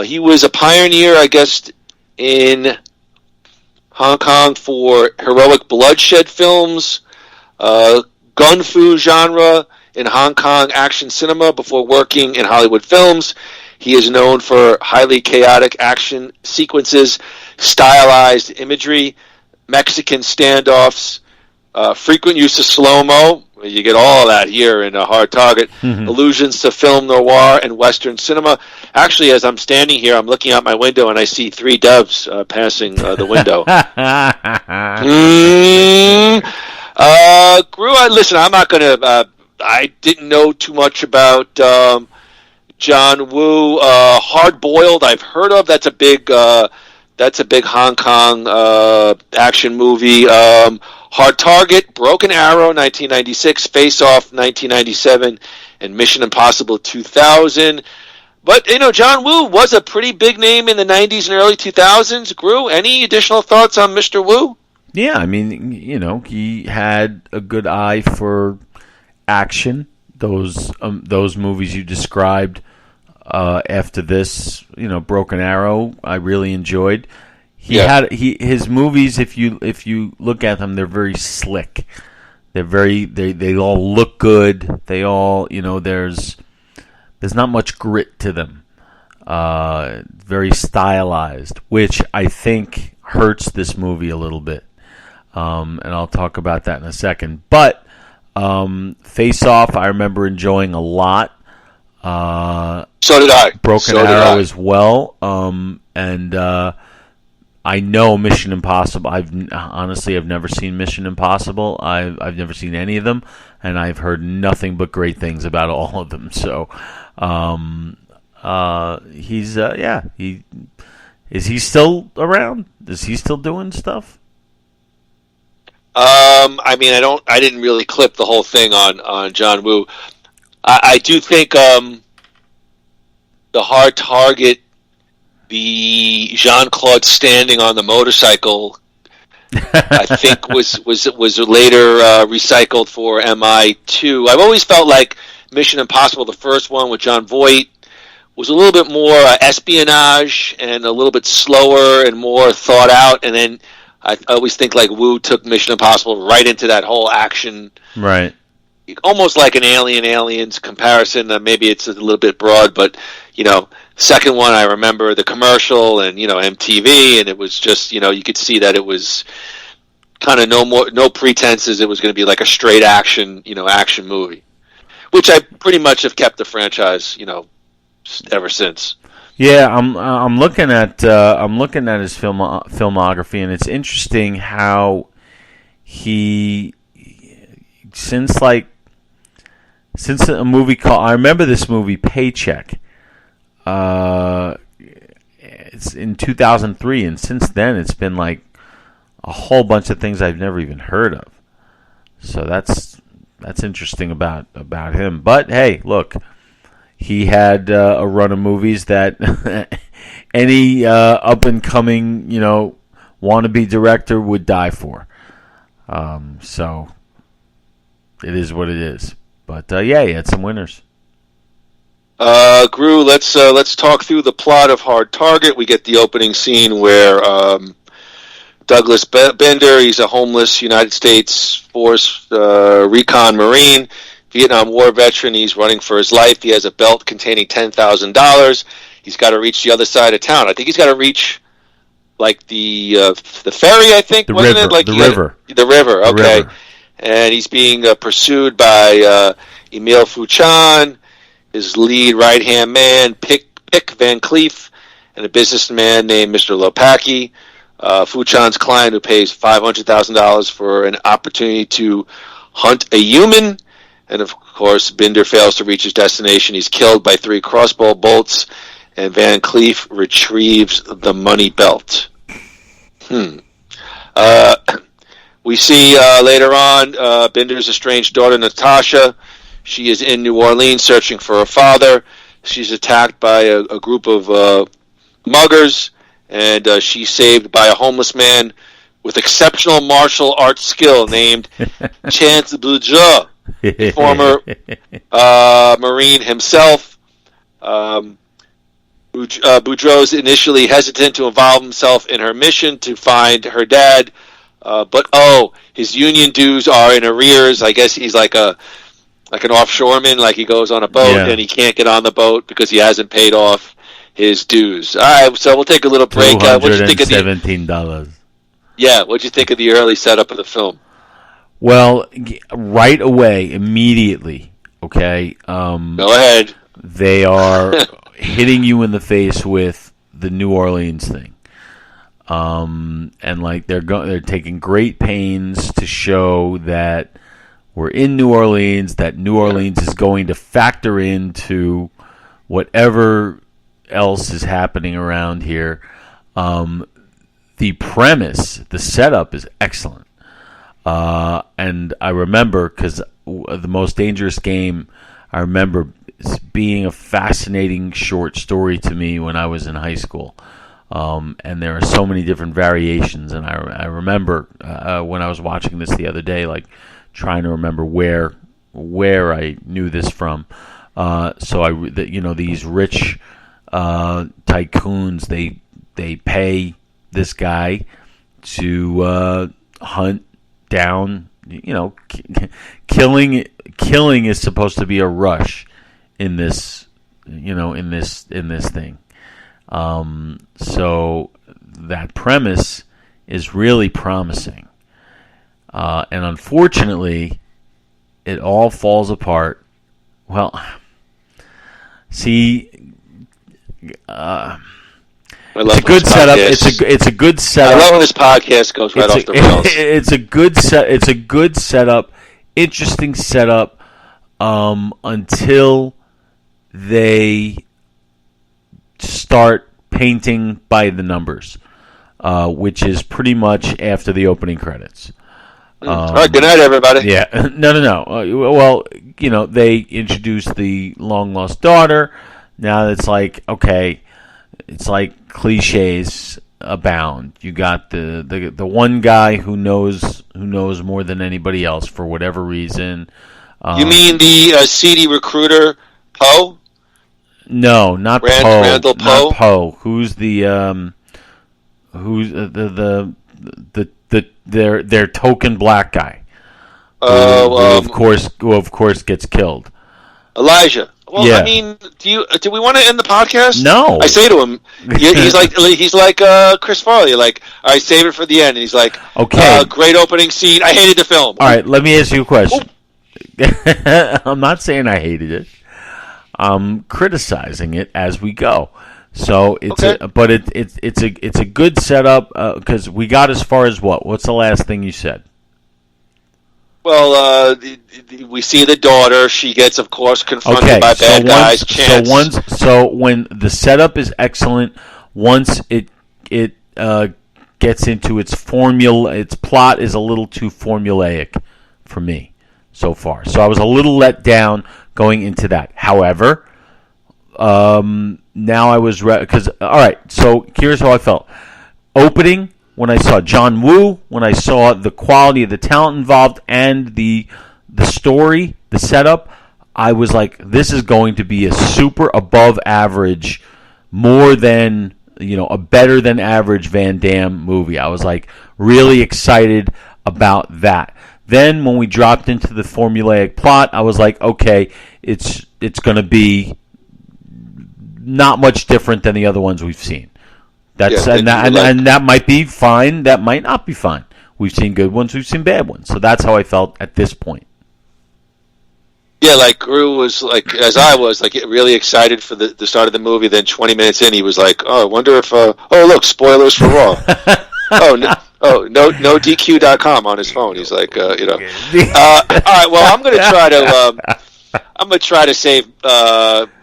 He was a pioneer, I guess, in Hong Kong for heroic bloodshed films, gun fu genre in Hong Kong action cinema before working in Hollywood films. He is known for highly chaotic action sequences, stylized imagery, Mexican standoffs, frequent use of slow-mo. You get all of that here in a Hard Target. Allusions to film noir and Western cinema. Actually, as I'm standing here, I'm looking out my window and I see 3 doves passing the window. Groo, listen, I'm not going to... I didn't know too much about John Woo. Hard Boiled, I've heard of. That's a big Hong Kong action movie. Hard Target, Broken Arrow, 1996, Face Off, 1997, and Mission Impossible 2000. But, John Woo was a pretty big name in the 90s and early 2000s. Groo, any additional thoughts on Mr. Woo? Yeah, I mean, he had a good eye for action. Those movies you described after this, Broken Arrow, I really enjoyed. His movies, if you look at them, they're very slick. They all look good. They all, there's not much grit to them. Very stylized, which I think hurts this movie a little bit. And I'll talk about that in a second. But Face Off, I remember enjoying a lot. So did I. Broken Arrow as well. And I know Mission Impossible. I've never seen Mission Impossible. I've never seen any of them, and I've heard nothing but great things about all of them. So, he's is he still around? Is he still doing stuff? I mean, I didn't really clip the whole thing on John Woo. I do think the Hard Target, the Jean-Claude standing on the motorcycle, I think was later recycled for MI2. I've always felt like Mission Impossible, the first one with John Voight, was a little bit more espionage and a little bit slower and more thought out. And then I always think like Woo took Mission Impossible right into that whole action. Right. Almost like an Aliens comparison. Maybe it's a little bit broad, but, second one, I remember the commercial and, MTV, and it was just, you could see that it was kind of no pretenses. It was going to be like a straight action, action movie, which I pretty much have kept the franchise, ever since. Yeah, I'm looking at his filmography, and it's interesting how he since a movie called, I remember this movie Paycheck. It's in 2003, and since then it's been like a whole bunch of things I've never even heard of. So that's interesting about him. But hey, look, he had a run of movies that any up and coming, wannabe director would die for. So it is what it is. But he had some winners. Groo, let's talk through the plot of Hard Target. We get the opening scene where Douglas Bender, he's a homeless United States Force recon Marine, Vietnam War veteran. He's running for his life. He has a belt containing $10,000. He's got to reach the other side of town. I think he's got to reach like the ferry. I think the wasn't river. It? Like the river. The river. Okay. The river. And he's being pursued by Emile Fuchan, his lead right-hand man, Pick Van Cleef, and a businessman named Mr. Lopaki. Fuchan's client who pays $500,000 for an opportunity to hunt a human. And, of course, Binder fails to reach his destination. He's killed by 3 crossbow bolts, and Van Cleef retrieves the money belt. We see later on Binder's estranged daughter, Natasha. She is in New Orleans searching for her father. She's attacked by a group of muggers, and she's saved by a homeless man with exceptional martial arts skill named Chance Boudreaux, a former Marine himself. Boudreaux is initially hesitant to involve himself in her mission to find her dad, but his union dues are in arrears. I guess he's like an offshoreman, like he goes on a boat and he can't get on the boat because he hasn't paid off his dues. All right, so we'll take a little break. What'd you think of $217? Yeah, what'd you think of the early setup of the film? Well, right away, immediately, okay? Go ahead. They are hitting you in the face with the New Orleans thing. And like they're taking great pains to show that we're in New Orleans, that New Orleans is going to factor into whatever else is happening around here. The premise, the setup is excellent. And I remember, because The Most Dangerous Game, I remember being a fascinating short story to me when I was in high school. And there are so many different variations. And I remember when I was watching this the other day, like trying to remember where I knew this from. These rich tycoons, they pay this guy to hunt down. Killing is supposed to be a rush in this, in this thing. So that premise is really promising. And unfortunately, it all falls apart. Well, see, it's a good setup. It's a good setup. I love when this podcast goes right off the rails. It's a good setup. Interesting setup. Until they start painting by the numbers, which is pretty much after the opening credits. All right, good night, everybody. Yeah, no. They introduced the long lost daughter. Now it's like, okay, it's like cliches abound. You got the one guy who knows more than anybody else for whatever reason. You mean the seedy recruiter Poe? No, not Poe. Randall Poe. Not Poe. Who's their token black guy? Who of course gets killed. Elijah. Well, yeah. I mean, do we want to end the podcast? No. I say to him, he's like Chris Farley. Like, all right, save it for the end. And he's like, okay, great opening scene. I hated the film. All right, let me ask you a question. I'm not saying I hated it. I'm criticizing it as we go. So it's a good setup because we got as far as what? What's the last thing you said? Well, we see the daughter. She gets, of course, confronted by bad guys. So when the setup is excellent, once it gets into its formula, its plot is a little too formulaic for me so far. So I was a little let down going into that. However, now I was because all right. So here's how I felt. Opening. When I saw John Woo, when I saw the quality of the talent involved and the story, the setup, I was like, this is going to be a super above average, more than, a better than average Van Damme movie. I was like really excited about that. Then when we dropped into the formulaic plot, I was like, okay, it's going to be not much different than the other ones we've seen. And that might be fine. That might not be fine. We've seen good ones. We've seen bad ones. So that's how I felt at this point. Yeah, like Groo was like, as I was, like really excited for the start of the movie. Then 20 minutes in, he was like, "Oh, I wonder if look, spoilers for Raw." no DQ.com on his phone. He's like, all right, well, I'm going to try to save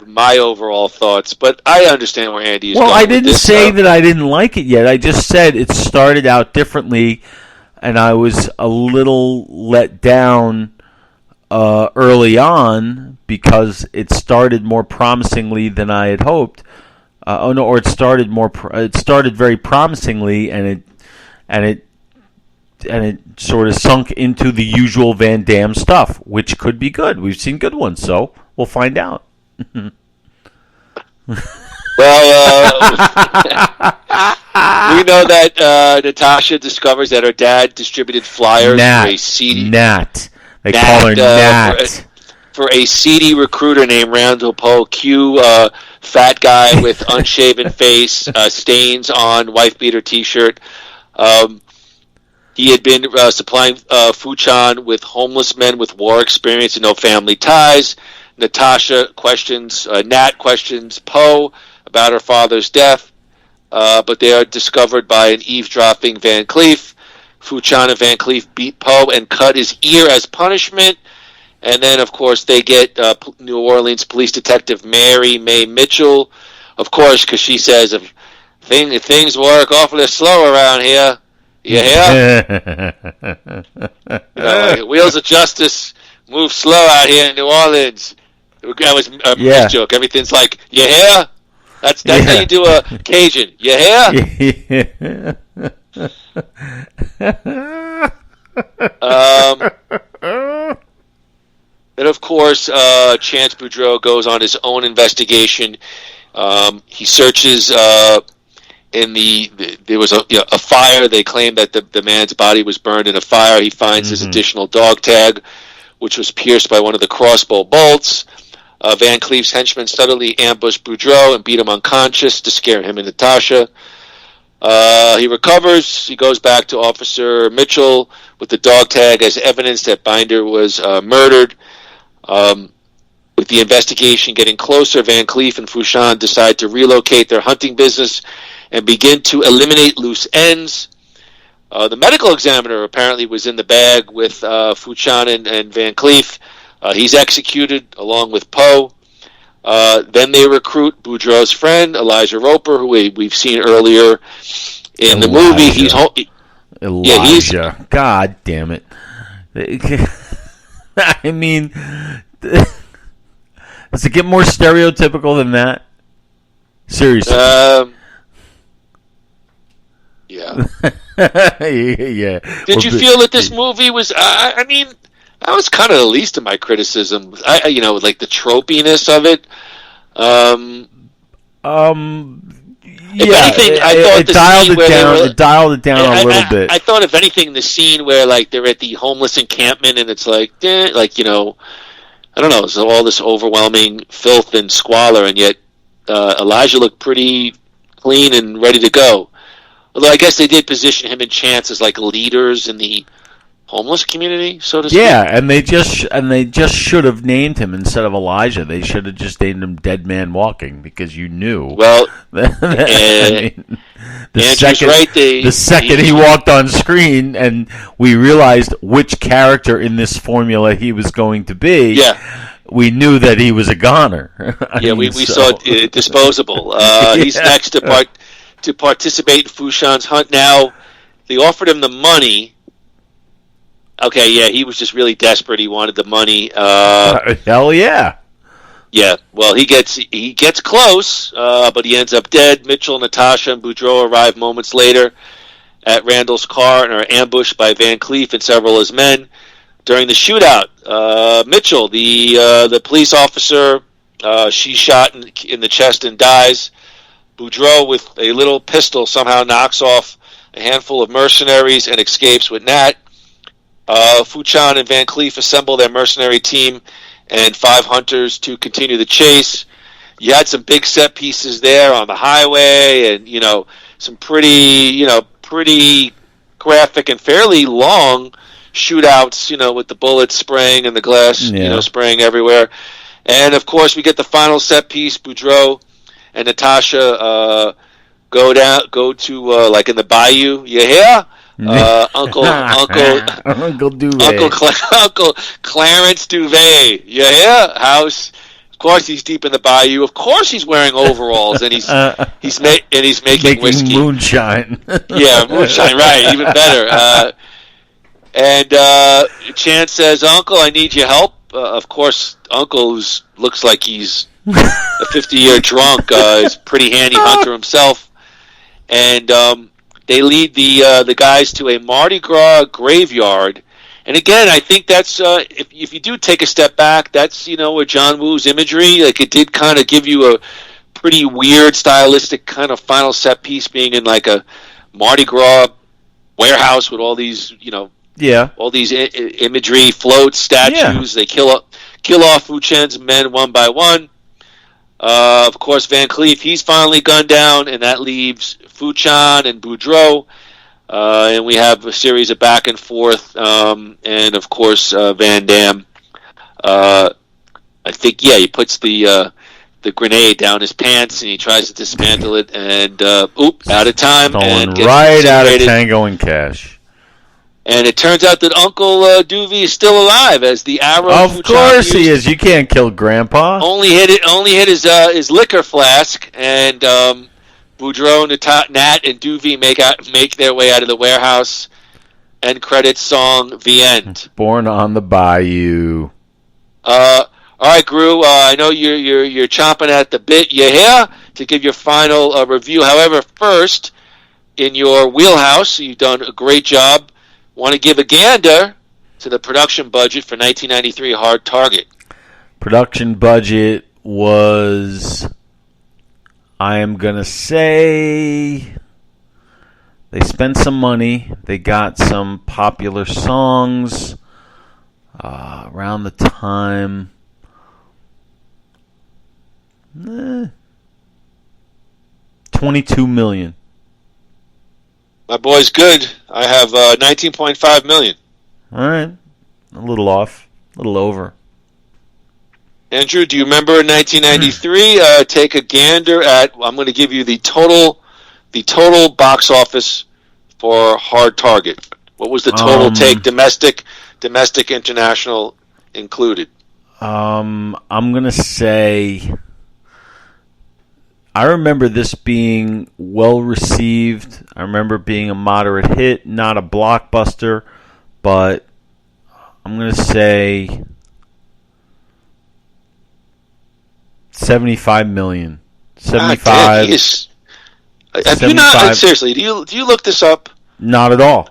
my overall thoughts, but I understand where Andy is going. Well, I didn't say that I didn't like it yet. I just said it started out differently, and I was a little let down early on because it started more promisingly than I had hoped. It started very promisingly, and it sort of sunk into the usual Van Damme stuff, which could be good. We've seen good ones, so we'll find out. Well, we know that Natasha discovers that her dad distributed flyers for a seedy... Nat. They call her Nat. For a seedy recruiter named Randall Poe. Cue fat guy with unshaven face, stains on wife-beater T-shirt. He had been supplying Fuchan with homeless men with war experience and no family ties. Nat questions Poe about her father's death, but they are discovered by an eavesdropping Van Cleef. Fuchan and Van Cleef beat Poe and cut his ear as punishment. And then, of course, they get New Orleans police detective Mary Mae Mitchell, of course, because she says, things work awfully slow around here. You hear? Like, wheels of justice move slow out here in New Orleans. That was a police joke. Everything's like, you hear? That's how you do a Cajun. You hear? Then, of course, Chance Boudreaux goes on his own investigation. He searches there was a fire. They claim that the man's body was burned in a fire. He finds his additional dog tag, which was pierced by one of the crossbow bolts. Van Cleef's henchmen suddenly ambush Boudreaux and beat him unconscious to scare him and Natasha. He recovers. He goes back to Officer Mitchell with the dog tag as evidence that Binder was murdered. With the investigation getting closer, Van Cleef and Fuchan decide to relocate their hunting business and begin to eliminate loose ends. The medical examiner apparently was in the bag with Fuchan and Van Cleef. He's executed along with Poe. Then they recruit Boudreaux's friend, Elijah Roper, who we've seen earlier in the movie. Elijah. God damn it. I mean, does it get more stereotypical than that? Seriously. Yeah. Did you feel that this movie was? I mean, that was kind of the least of my criticism. Like the tropiness of it. If anything, I thought it dialed it down a little bit. I thought, if anything, the scene where like they're at the homeless encampment and it's like, I don't know, so all this overwhelming filth and squalor, and yet Elijah looked pretty clean and ready to go. Although I guess they did position him and Chance as like leaders in the homeless community, so to speak. Yeah, and they just should have named him instead of Elijah. They should have just named him Dead Man Walking, because you knew. Well, the second he walked on screen and we realized which character in this formula he was going to be, we knew that he was a goner. We saw disposable. He's next to participate in Fuchan's hunt. Now, they offered him the money. Okay, yeah, he was just really desperate. He wanted the money. Hell yeah. Yeah, well, he gets close, but he ends up dead. Mitchell, Natasha, and Boudreaux arrive moments later at Randall's car and are ambushed by Van Cleef and several of his men. During the shootout, Mitchell, the police officer, she's shot in the chest and dies. Boudreaux, with a little pistol, somehow knocks off a handful of mercenaries and escapes with Nat. Fuchan and Van Cleef assemble their mercenary team and 5 hunters to continue the chase. You had some big set pieces there on the highway, and some pretty graphic and fairly long shootouts. With the bullets spraying and the glass, spraying everywhere. And of course, we get the final set piece. Boudreaux and Natasha go to like in the bayou. You hear? Uncle Clarence Duvet. You hear? House. Of course, he's deep in the bayou. Of course, he's wearing overalls and he's making whiskey, moonshine. Yeah, moonshine. Right, even better. And Chance says, "Uncle, I need your help." Of course, Uncle looks like he's a 50-year drunk. Is a pretty handy hunter himself, and they lead the guys to a Mardi Gras graveyard. And again, I think that's if you do take a step back, that's where John Woo's imagery, like, it did kind of give you a pretty weird stylistic kind of final set piece, being in like a Mardi Gras warehouse with all these all these imagery, floats, statues. They kill off Fuchan's men one by one. Of course, Van Cleef, he's finally gunned down, and that leaves Fuchan and Boudreaux. And we have a series of back and forth, and of course Van Damme. I think he puts the grenade down his pants and he tries to dismantle it, and out of time, Stolen and gets right out of incinerated. Tango and Cash. And it turns out that Uncle Doovie is still alive, as the arrow. Of course he is. You can't kill Grandpa. Only hit his liquor flask, and Boudreaux, Nat, and Doovie make their way out of the warehouse. End credits song. The end. Born on the Bayou. All right, Groo. I know you're chomping at the bit. You here to give your final review. However, first, in your wheelhouse, you've done a great job. Want to give a gander to the production budget for 1993 Hard Target. Production budget was, I am going to say, they spent some money. They got some popular songs around the time. $22 million. My boy's good. I have $19.5 million. All right. A little off. A little over. Andrew, do you remember 1993? Take a gander at, I'm going to give you the total box office for Hard Target. What was the total take, domestic, international included? I'm going to say, I remember this being well received. I remember being a moderate hit, not a blockbuster, but I'm going to say $75 million. 75. Have you not, seriously, do you look this up? Not at all.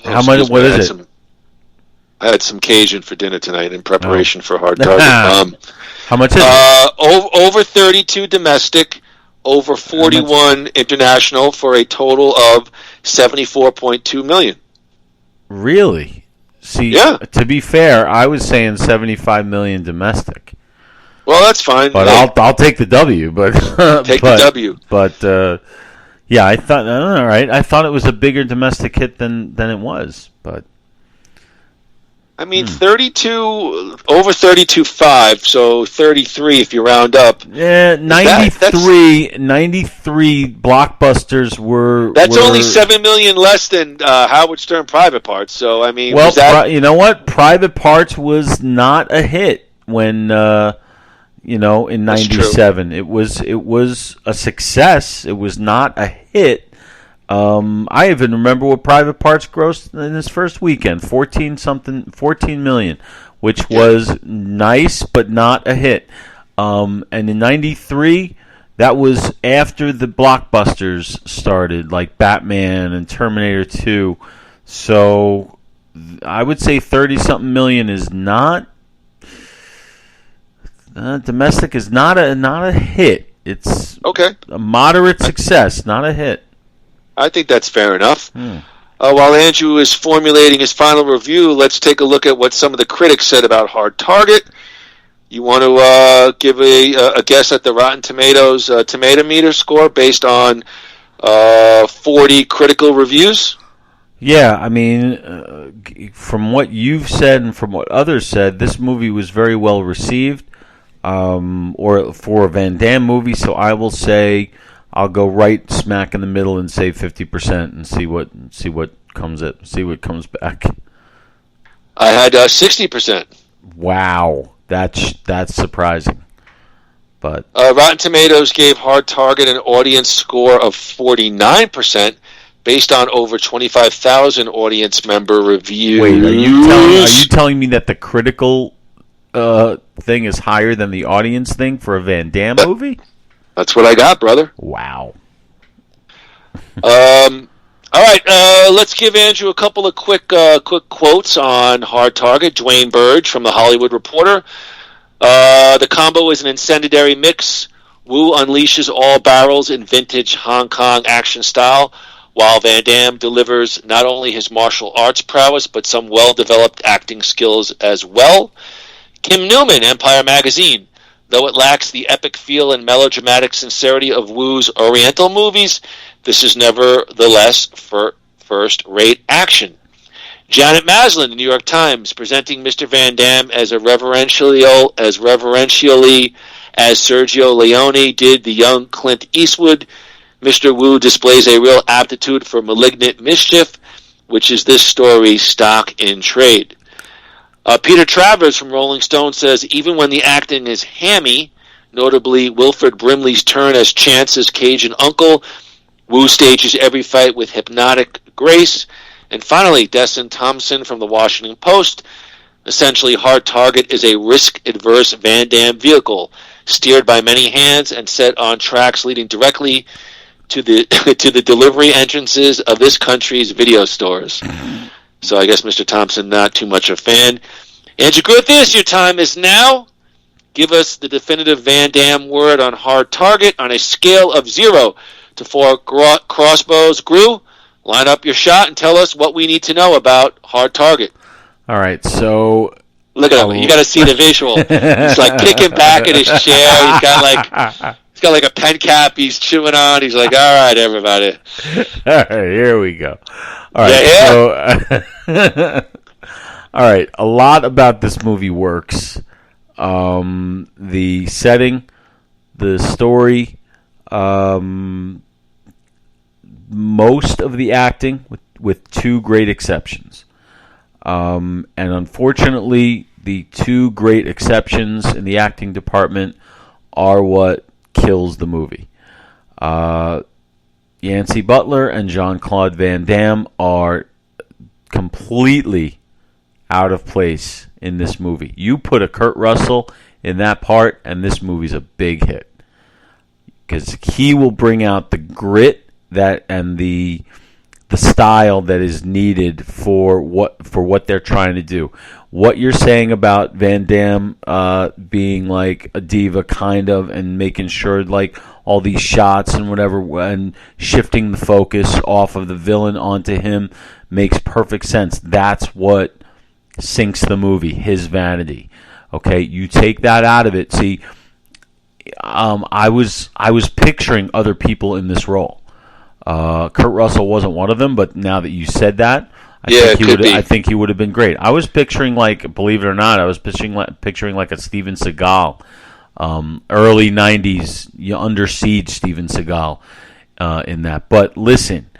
How much? What is it? I had some Cajun for dinner tonight in preparation for Hard Target. How much is it? Over 32 domestic, over 41 international, for a total of $74.2 million. Really? See, to be fair, I was saying $75 million domestic. Well, that's fine. But I'll take the W. But the W. But yeah, I thought all right. I thought it was a bigger domestic hit than it was, but. I mean, 32, over 32.5, so 33 if you round up. Yeah, 93 blockbusters were... That's only $7 million less than Howard Stern Private Parts, so, I mean... Well, you know what? Private Parts was not a hit when, in 97. It was a success. It was not a hit. I even remember what Private Parts grossed in his first weekend, 14 million, which was nice but not a hit. And in 93, that was after the blockbusters started, like Batman and Terminator 2. So I would say 30-something million is not domestic is not a hit. It's a moderate success, not a hit. I think that's fair enough. While Andrew is formulating his final review, let's take a look at what some of the critics said about Hard Target. You want to give a guess at the Rotten Tomatoes tomato meter score based on 40 critical reviews? Yeah, I mean, from what you've said and from what others said, this movie was very well received, or for a Van Damme movie, so I will say... I'll go right smack in the middle and say 50% and see what comes back. I had 60%. Wow, that's surprising. But Rotten Tomatoes gave Hard Target an audience score of 49% based on over 25,000 audience member reviews. Wait, are you telling me that the critical thing is higher than the audience thing for a Van Damme movie? That's what I got, brother. Wow. All right, let's give Andrew a couple of quick quotes on Hard Target. Dwayne Burge from The Hollywood Reporter. The combo is an incendiary mix. Wu unleashes all barrels in vintage Hong Kong action style, while Van Damme delivers not only his martial arts prowess, but some well-developed acting skills as well. Kim Newman, Empire Magazine. Though it lacks the epic feel and melodramatic sincerity of Wu's Oriental movies, this is nevertheless first-rate action. Janet Maslin, the New York Times, presenting Mr. Van Damme as reverentially as Sergio Leone did the young Clint Eastwood. Mr. Wu displays a real aptitude for malignant mischief, which is this story's stock in trade. Peter Travers from Rolling Stone says, even when the acting is hammy, notably Wilford Brimley's turn as Chance's Cajun uncle, Wu stages every fight with hypnotic grace. And finally, Desson Thompson from the Washington Post, essentially Hard Target is a risk-adverse Van Damme vehicle, steered by many hands and set on tracks leading directly to the to the delivery entrances of this country's video stores. So I guess Mr. Thompson, not too much a fan. Andrew Griffiths, your time is now. Give us the definitive Van Damme word on Hard Target on a scale of 0 to 4 crossbows. Groo, line up your shot and tell us what we need to know about Hard Target. All right, so look at him. You got to see the visual. He's like kicking back in his chair. He's got like a pen cap he's chewing on. He's like, all right, everybody. All right, here we go. All right, so all right, a lot about this movie works. The setting, the story, most of the acting, with two great exceptions. And unfortunately, the two great exceptions in the acting department are what kills the movie. Yancey Butler and Jean-Claude Van Damme are completely out of place in this movie. You put a Kurt Russell in that part, and this movie's a big hit. Because he will bring out the grit and the style that is needed for what they're trying to do. What you're saying about Van Damme being like a diva kind of, and making sure like all these shots and whatever, and shifting the focus off of the villain onto him makes perfect sense. That's what sinks the movie, his vanity. Okay, you take that out of it. See, I was picturing other people in this role. Kurt Russell wasn't one of them, but now that you said that, I think he would have been great. I was picturing, like, believe it or not, I was picturing like a Steven Seagal, early 90s, Under Siege Steven Seagal in that. But listen,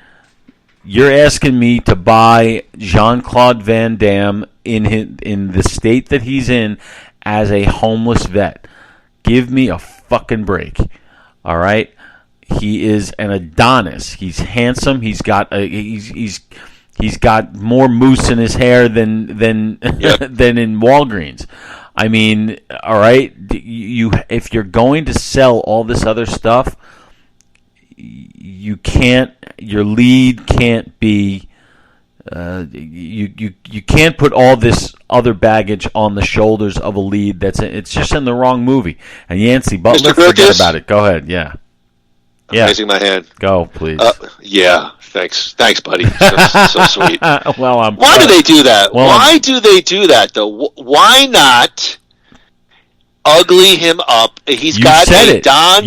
you're asking me to buy Jean-Claude Van Damme in the state that he's in as a homeless vet. Give me a fucking break. All right? He is an Adonis. He's handsome. He's got more mousse in his hair than than in Walgreens. I mean, all right, if you're going to sell all this other stuff, you can't. Your lead can't be. You can't put all this other baggage on the shoulders of a lead. It's just in the wrong movie. And Yancey Butler, forget about it. Go ahead. Yeah. I'm raising my hand. Go, please. Yeah, thanks, buddy. So sweet. Why do they do that? Why do they do that, though? Why not ugly him up? He's got a Don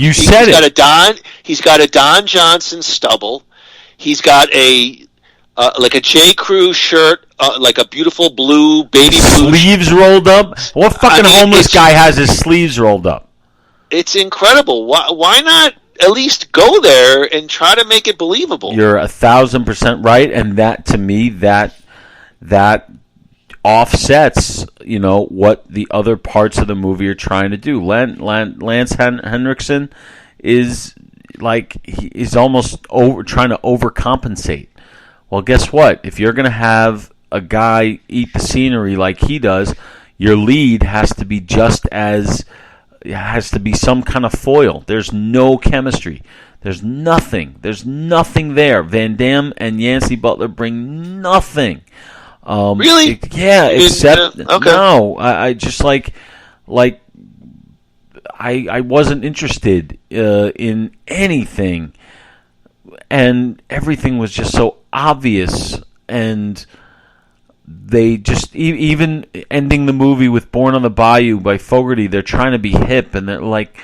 Johnson stubble. He's got like a J. Crew shirt, like a beautiful blue baby blue sleeves rolled up. What fucking homeless guy has his sleeves rolled up? It's incredible. Why not at least go there and try to make it believable? You're 1,000% right, and that, to me, that offsets, what the other parts of the movie are trying to do. Lance Henriksen is like, he's almost trying to overcompensate. Well, guess what? If you're going to have a guy eat the scenery like he does, your lead has to be some kind of foil. There's no chemistry. There's nothing there. Van Damme and Yancey Butler bring nothing. Really? Except okay. No. I just like I wasn't interested in anything, and everything was just so obvious. And they just, even ending the movie with Born on the Bayou by Fogerty, they're trying to be hip, and they're like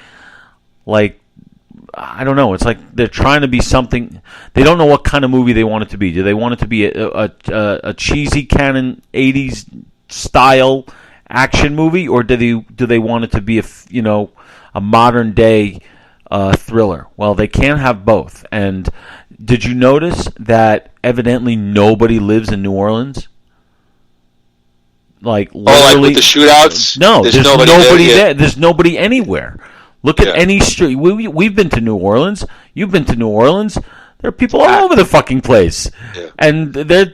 I don't know. It's like they're trying to be something. They don't know what kind of movie they want it to be. Do they want it to be a cheesy canon 80s style action movie, or do they want it to be a modern day thriller? Well, they can't have both. And did you notice that evidently nobody lives in New Orleans? Like literally, like with the shootouts? No, there's nobody there. There's nobody anywhere. Look at Yeah. any street. We've been to New Orleans. You've been to New Orleans. There are people all over the fucking place, and they're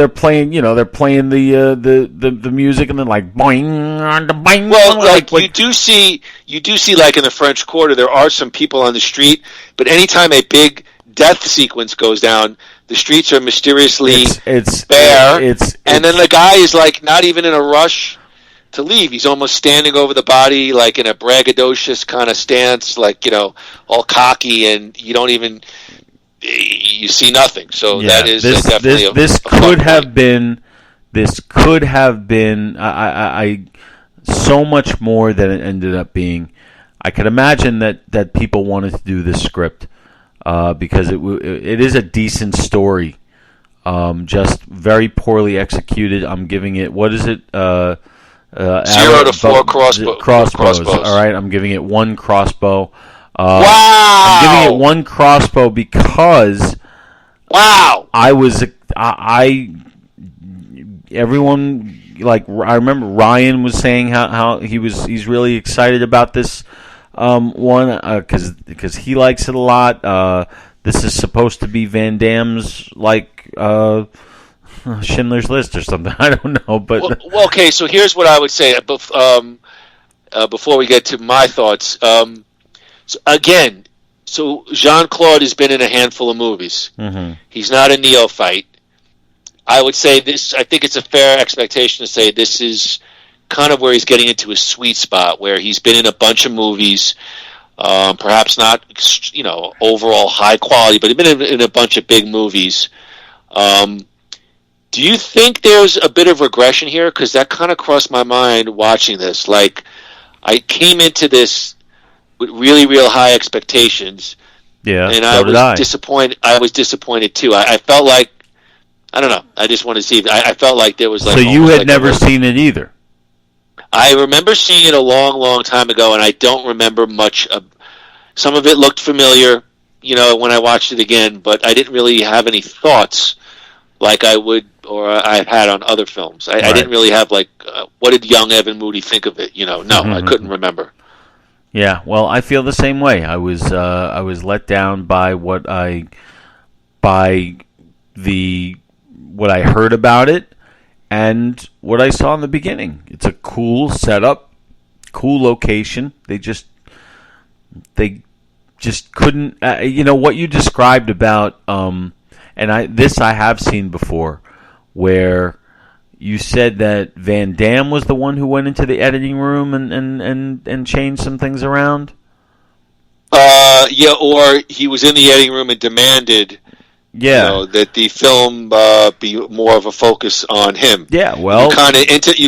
playing the music, and then like boing, boing. Well, like you do see like in the French Quarter, there are some people on the street, but anytime a big death sequence goes down, the streets are mysteriously bare, and then the guy is like not even in a rush to leave. He's almost standing over the body, like in a braggadocious kind of stance, like all cocky, and you see nothing. So that is definitely this could have been. This could have been I so much more than it ended up being. I could imagine that people wanted to do this script because it is a decent story, just very poorly executed. I'm giving it, what is it? 0 to 4 crossbows. All right, I'm giving it 1 crossbow. Wow! I'm giving it 1 crossbow because everyone, like, I remember Ryan was saying how he's really excited about this one because he likes it a lot. This is supposed to be Van Damme's like Schindler's List or something. I don't know, but well, okay. So here's what I would say before we get to my thoughts. So Jean-Claude has been in a handful of movies. Mm-hmm. He's not a neophyte. I would say this. I think it's a fair expectation to say this is kind of where he's getting into his sweet spot, where he's been in a bunch of movies, perhaps not overall high quality, but he's been in a bunch of big movies. Do you think there's a bit of regression here? Because that kind of crossed my mind watching this. Like, I came into this with really, real high expectations. Yeah, and I was disappointed. I was disappointed too. I felt like, I don't know. I just want to see. I felt like there was like. So you had never seen it either. I remember seeing it a long, long time ago, and I don't remember much. Some of it looked familiar, when I watched it again, but I didn't really have any thoughts like I would or I've had on other films. I didn't really have like, what did young Evan Moody think of it? No, I couldn't remember. Yeah, well, I feel the same way. I was let down by what I heard about it and what I saw in the beginning. It's a cool setup, cool location. They just couldn't. What you described about, and I have seen before, where you said that Van Damme was the one who went into the editing room and changed some things around. Yeah, or he was in the editing room and demanded. Yeah, that the film be more of a focus on him. Yeah, well, you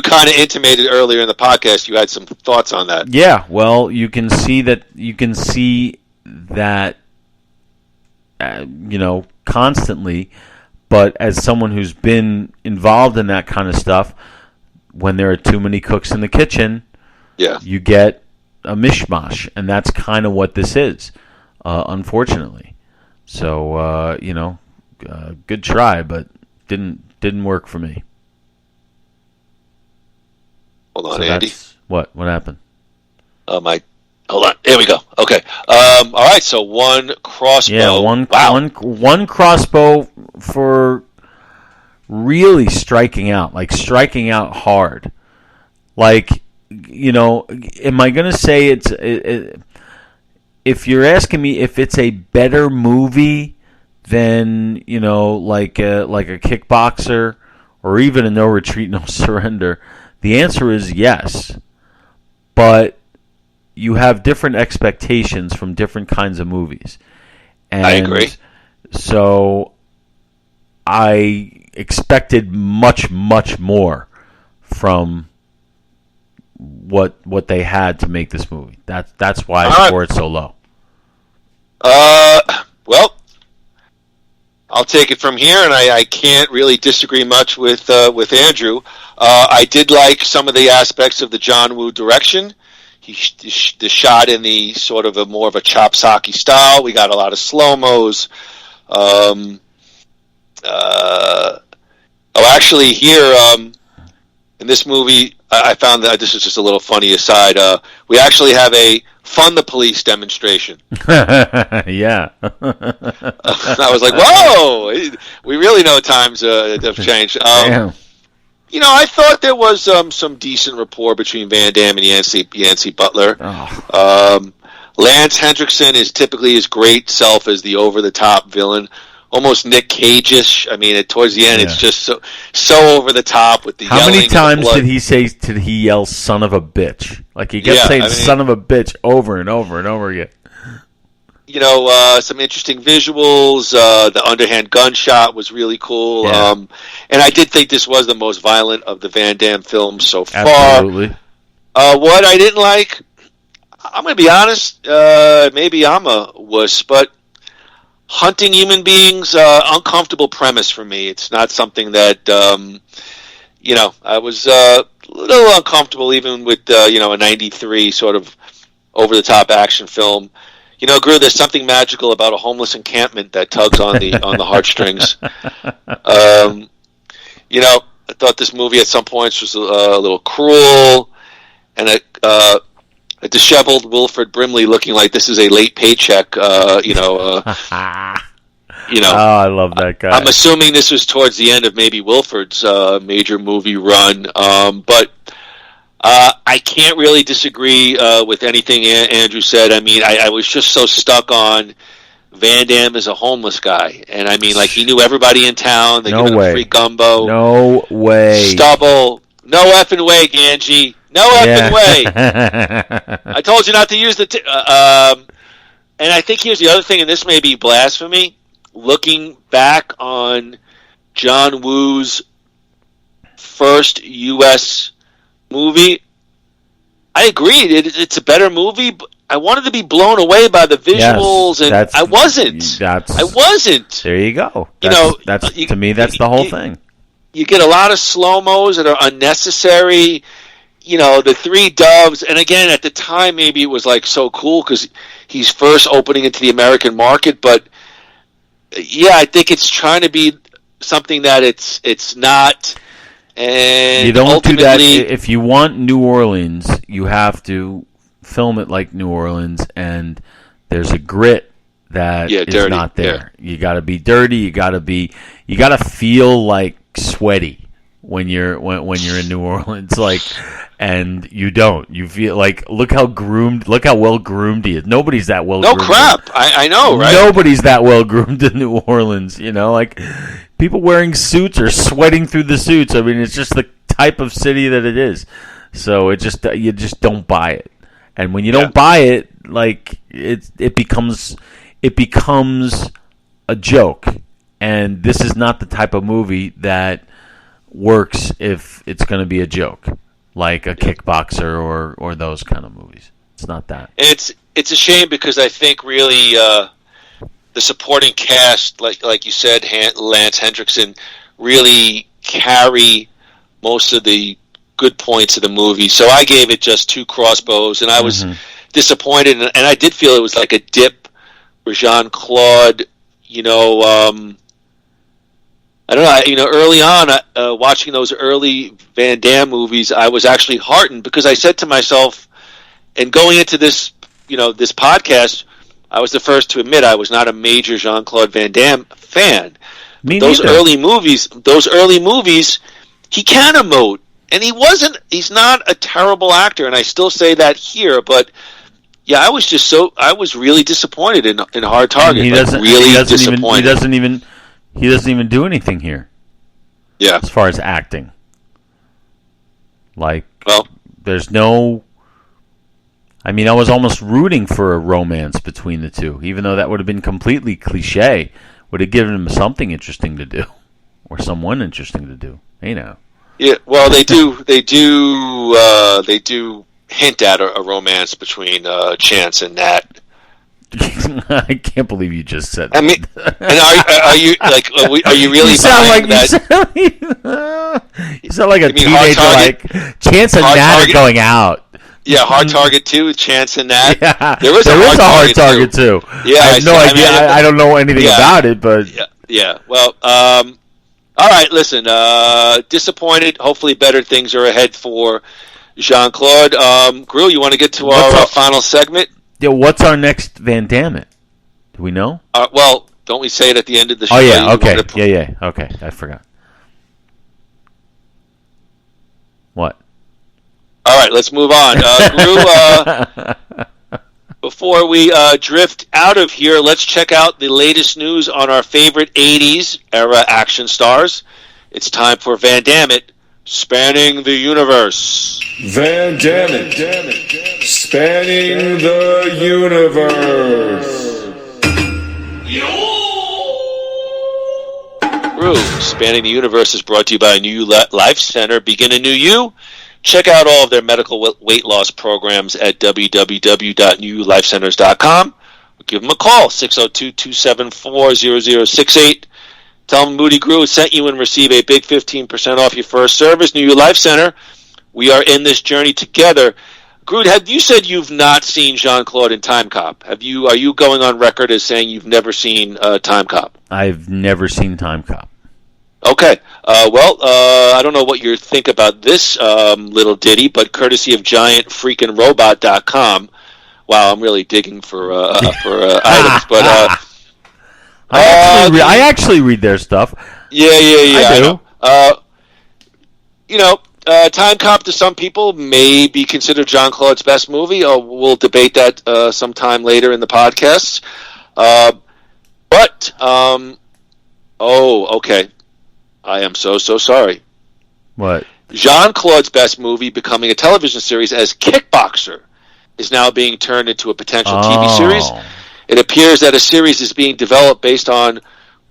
kind of intimated earlier in the podcast you had some thoughts on that. Yeah, well, you can see that constantly, but as someone who's been involved in that kind of stuff, when there are too many cooks in the kitchen, you get a mishmash, and that's kind of what this is, unfortunately. So, good try, but didn't work for me. Hold on, Andy. What happened? Hold on. There we go. Okay. All right. So 1 crossbow. Yeah, one crossbow for really striking out hard. Like, am I going to say if you're asking me if it's a better movie than, like a Kickboxer or even a No Retreat, No Surrender, the answer is yes. But you have different expectations from different kinds of movies. And I agree. So I expected much, much more from what they had to make this movie. That's why I score it so low. Well, I'll take it from here, and I can't really disagree much with Andrew. I did like some of the aspects of the John Woo direction. The shot in the sort of more of a chop-socky style. We got a lot of slow-mos. Actually, here in this movie, I found that this is just a little funny aside. We actually have a fund the police demonstration. Yeah. I was like, whoa! We really know times have changed. I thought there was some decent rapport between Van Damme and Yancey Butler. Oh. Lance Hendrickson is typically his great self as the over-the-top villain. Almost Nick Cage-ish. I mean, towards the end, it's just so over the top with the yelling. How many times did he yell "son of a bitch"? Like he kept saying "son of a bitch" over and over and over again. Some interesting visuals. The underhand gunshot was really cool. Yeah. And I did think this was the most violent of the Van Damme films so far. Absolutely. What I didn't like, I'm going to be honest, maybe I'm a wuss, but hunting human beings, uncomfortable premise for me. It's not something that, I was a little uncomfortable even with, a 93 sort of over-the-top action film. Groo, there's something magical about a homeless encampment that tugs on the heartstrings. I thought this movie at some points was a little cruel, and a disheveled Wilford Brimley looking like this is a late paycheck. Oh, I love that guy. I'm assuming this was towards the end of maybe Wilford's major movie run, but I can't really disagree with anything Andrew said. I mean, I was just so stuck on Van Damme as a homeless guy, and I mean, like he knew everybody in town. They gave him free gumbo. No way. Stubble. No effing way, Ganji. No effing way. I told you not to use the... and I think here's the other thing, and this may be blasphemy. Looking back on John Woo's first U.S. movie, I agreed. It's a better movie, but I wanted to be blown away by the visuals, and I wasn't. I wasn't. There you go. To me, that's the whole thing. You get a lot of slow-mos that are unnecessary. The three doves, and again, at the time, maybe it was like so cool because he's first opening into the American market, but I think it's trying to be something that it's not. And you don't do that. If you want New Orleans, you have to film it like New Orleans, and there's a grit that is dirty, not there. You got to be dirty. You got to feel like sweaty when you're in New Orleans, like, and you don't. You feel like look how well groomed he is. Nobody's that well. No groomed. crap. I know, right? Nobody's that well groomed in New Orleans. Like people wearing suits or sweating through the suits. I mean, it's just the type of city that it is. So you just don't buy it. And when you don't buy it, like it becomes a joke. And this is not the type of movie that works if it's going to be a joke, like a Kickboxer or those kind of movies. It's not that. It's a shame because I think really the supporting cast, like you said, Lance Hendrickson, really carry most of the good points of the movie. So I gave it just 2 crossbows, and I was disappointed, and I did feel it was like a dip for Jean-Claude. I don't know. Early on, watching those early Van Damme movies, I was actually heartened because I said to myself, and going into this, this podcast, I was the first to admit I was not a major Jean-Claude Van Damme fan. Those early movies, he can emote, and he's not a terrible actor, and I still say that here, but I was really disappointed in Hard Target. He doesn't even do anything here. Yeah. As far as acting. There's no... I mean, I was almost rooting for a romance between the two, even though that would have been completely cliche. Would have given him something interesting to do. Or someone interesting to do. Yeah, well, they do hint at a romance between Chance and Nat. I can't believe you just said that. I mean, and are you like? Are you really you sound buying like that? You sound like a teenager. Like Chance and Nat are going out. Yeah, Hard Target 2 with Chance and Nat. Yeah, there is a Hard Target 2. Yeah, I have no idea. I don't know anything about it, but yeah. Well, all right. Listen, disappointed. Hopefully, better things are ahead for Jean-Claude. Groo, you want to get to our final segment? Yeah. What's our next Van Dammit? Do we know? Well, don't we say it at the end of the show? Oh yeah. Okay. Yeah. Okay. I forgot. What? All right, let's move on. Groo, before we drift out of here, let's check out the latest news on our favorite 80s era action stars. It's time for Van Dammit, Spanning the Universe. Van Dammit, Spanning the Universe. Groo, Spanning the Universe is brought to you by New Life Center. Begin a new you. Check out all of their medical weight loss programs at www.newlifecenters.com. Give them a call, 602-274-0068. Tell them Moody Groo sent you and receive a big 15% off your first service. New Life Center, we are in this journey together. Groo, have you said you've not seen Jean-Claude in Time Cop? Are you going on record as saying you've never seen Time Cop? I've never seen Time Cop. Okay. I don't know what you think about this little ditty, but courtesy of GiantFreakinRobot.com. Wow, I'm really digging for items, but I actually read their stuff. Yeah. I do. Time Cop to some people may be considered Jean-Claude's best movie. We'll debate that sometime later in the podcast. Okay. I am so sorry. What? Jean-Claude's best movie, becoming a television series as Kickboxer, is now being turned into a potential TV series. It appears that a series is being developed based on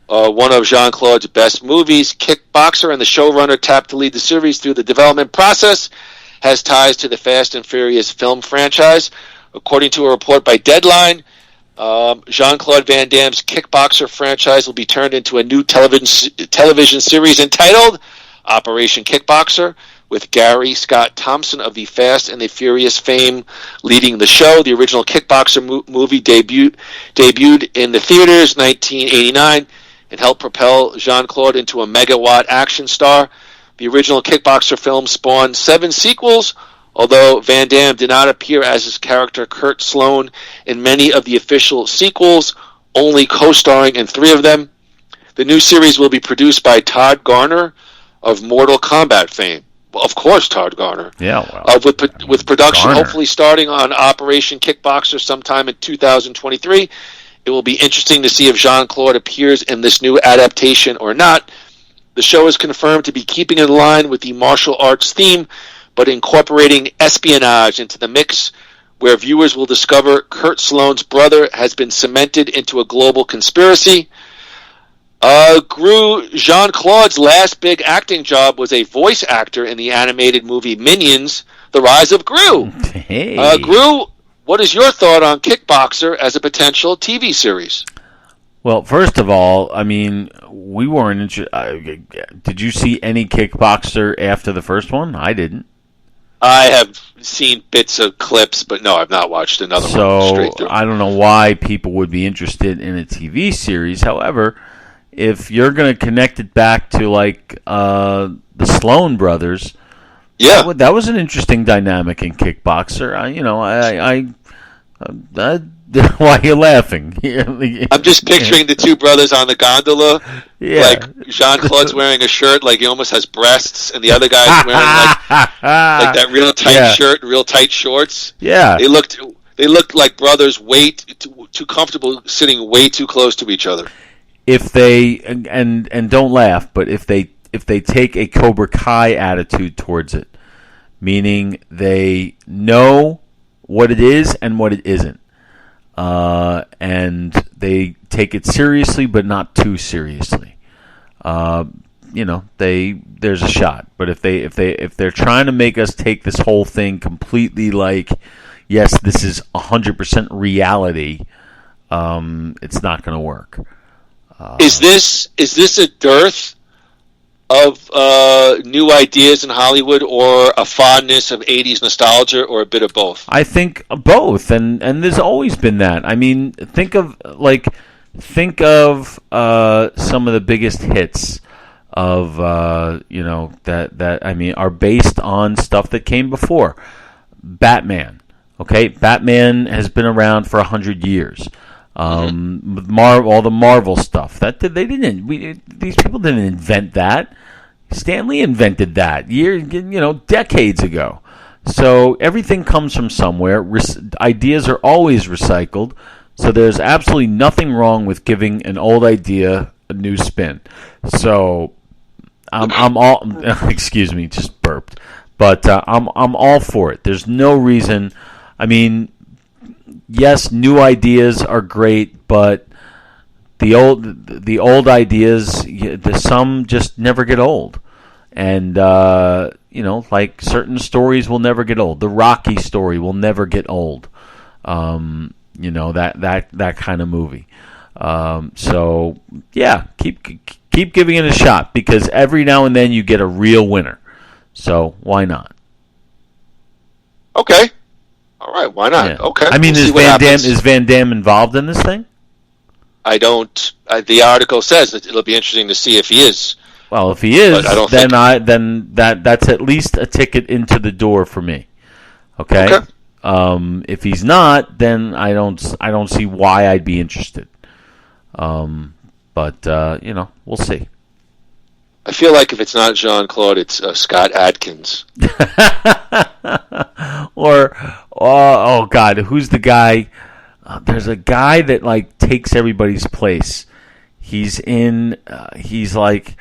one of Jean-Claude's best movies, Kickboxer, and the showrunner tapped to lead the series through the development process has ties to the Fast and Furious film franchise. According to a report by Deadline, Jean-Claude Van Damme's Kickboxer franchise will be turned into a new television series entitled Operation Kickboxer, with Gary Scott Thompson of the Fast and the Furious fame leading the show. The original Kickboxer movie debuted in the theaters 1989 and helped propel Jean-Claude into a megawatt action star. The original Kickboxer film spawned 7 sequels, although Van Damme did not appear as his character Kurt Sloan in many of the official sequels, only co-starring in 3 of them. The new series will be produced by Todd Garner of Mortal Kombat fame. Well, of course, Todd Garner. Yeah, well. With production hopefully starting on Operation Kickboxer sometime in 2023. It will be interesting to see if Jean-Claude appears in this new adaptation or not. The show is confirmed to be keeping in line with the martial arts theme, but incorporating espionage into the mix, where viewers will discover Kurt Sloan's brother has been cemented into a global conspiracy. Jean-Claude's last big acting job was a voice actor in the animated movie Minions: The Rise of Gru. Hey. Groo, what is your thought on Kickboxer as a potential TV series? Well, first of all, I mean, we weren't. Did you see any Kickboxer after the first one? I didn't. I have seen bits of clips, but no, I've not watched another one straight through. I don't know why people would be interested in a TV series. However, if you're going to connect it back to like the Sloan brothers, yeah, that was an interesting dynamic in Kickboxer. Why are you laughing? I'm just picturing the 2 brothers on the gondola. Yeah. Like Jean-Claude's wearing a shirt like he almost has breasts, and the other guy's wearing like that real tight shirt, real tight shorts. Yeah. They looked like brothers, way too comfortable, sitting way too close to each other. If they and don't laugh, but if they take a Cobra Kai attitude towards it, meaning they know what it is and what it isn't. And they take it seriously, but not too seriously. There's a shot. But if they're trying to make us take this whole thing completely like, yes, this is 100% reality, it's not going to work. Is this a dearth of new ideas in Hollywood, or a fondness of 80s nostalgia, or a bit of both? I think both, and there's always been that. I mean, think of some of the biggest hits of that I mean are based on stuff that came before. Batman, okay, Batman has been around for 100 years. All the Marvel stuff these people didn't invent that. Stan Lee invented that decades ago. So everything comes from somewhere. Ideas are always recycled. So there's absolutely nothing wrong with giving an old idea a new spin. So I'm all excuse me, just burped. But I'm all for it. There's no reason. I mean, yes, new ideas are great, but the old ideas, some just never get old. And like certain stories will never get old. The Rocky story will never get old. That kind of movie. So yeah, keep giving it a shot, because every now and then you get a real winner. So why not? Okay. All right, why not? Yeah. Okay. I mean, is Van Damme involved in this thing? I don't. The article says that it'll be interesting to see if he is. Well, if he is, then that's at least a ticket into the door for me. Okay. If he's not, then I don't see why I'd be interested. But we'll see. I feel like if it's not Jean-Claude, it's Scott Adkins. Or, oh God, who's the guy? There's a guy that takes everybody's place. He's in. He's like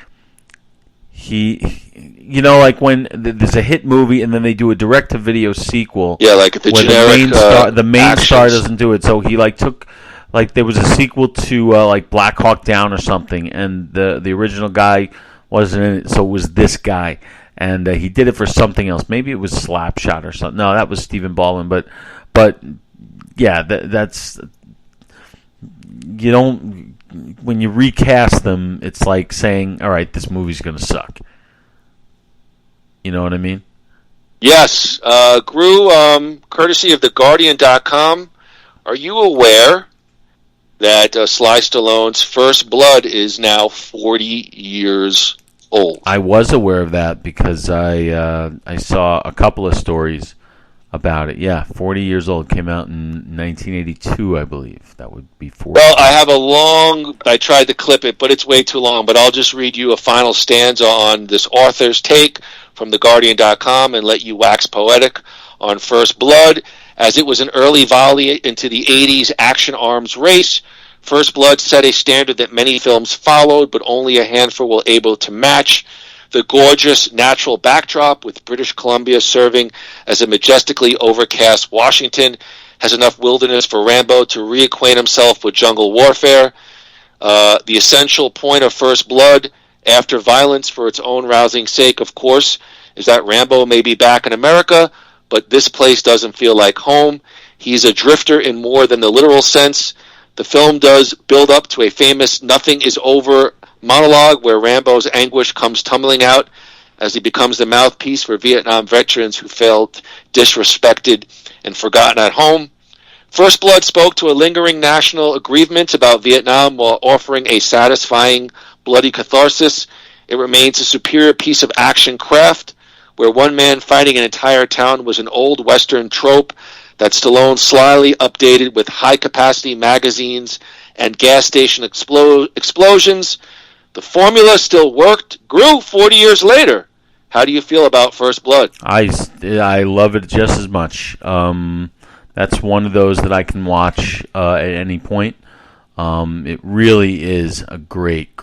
when there's a hit movie and then they do a direct-to-video sequel. Yeah, like the generic. The main star doesn't do it, so he took. There was a sequel to Black Hawk Down or something, and the original guy wasn't in it, so it was this guy, and he did it for something else. Maybe it was Slapshot or something. No, that was Stephen Baldwin, but yeah, that's you don't. When you recast them, it's like saying, all right, this movie's going to suck. You know what I mean? Yes. Groo, courtesy of TheGuardian.com, are you aware that Sly Stallone's First Blood is now 40 years old? I was aware of that because I saw a couple of stories about it. Yeah, 40 years old. Came out in 1982, I believe. That would be 40. Well, I have I tried to clip it, but it's way too long. But I'll just read you a final stanza on this author's take from TheGuardian.com and let you wax poetic on First Blood. As it was an early volley into the 80s action arms race, First Blood set a standard that many films followed, but only a handful were able to match. The gorgeous natural backdrop, with British Columbia serving as a majestically overcast Washington, has enough wilderness for Rambo to reacquaint himself with jungle warfare. The essential point of First Blood, after violence for its own rousing sake, of course, is that Rambo may be back in America, but this place doesn't feel like home. He's a drifter in more than the literal sense. The film does build up to a famous "nothing is over" monologue where Rambo's anguish comes tumbling out as he becomes the mouthpiece for Vietnam veterans who felt disrespected and forgotten at home. First Blood spoke to a lingering national aggrievement about Vietnam while offering a satisfying, bloody catharsis. It remains a superior piece of action craft, where one man fighting an entire town was an old Western trope that Stallone slyly updated with high-capacity magazines and gas station explosions. The formula still worked. Grew 40 years later. How do you feel about First Blood? I love it just as much. That's one of those that I can watch at any point. It really is a great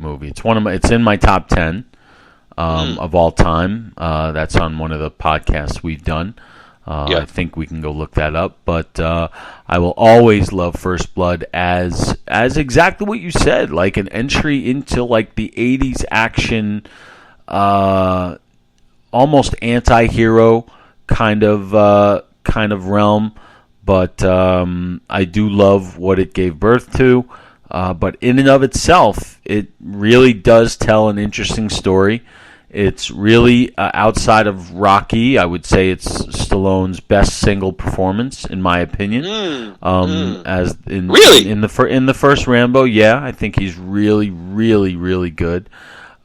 movie. It's in my top 10 of all time. That's on one of the podcasts we've done. I think we can go look that up. But I will always love First Blood as exactly what you said, like an entry into like the 80s action, almost anti-hero kind of realm. but I do love what it gave birth to. But in and of itself, it really does tell an interesting story. It's really outside of Rocky, I would say it's Stallone's best single performance, in my opinion. As in really in the first Rambo, yeah, I think he's really, really, really good.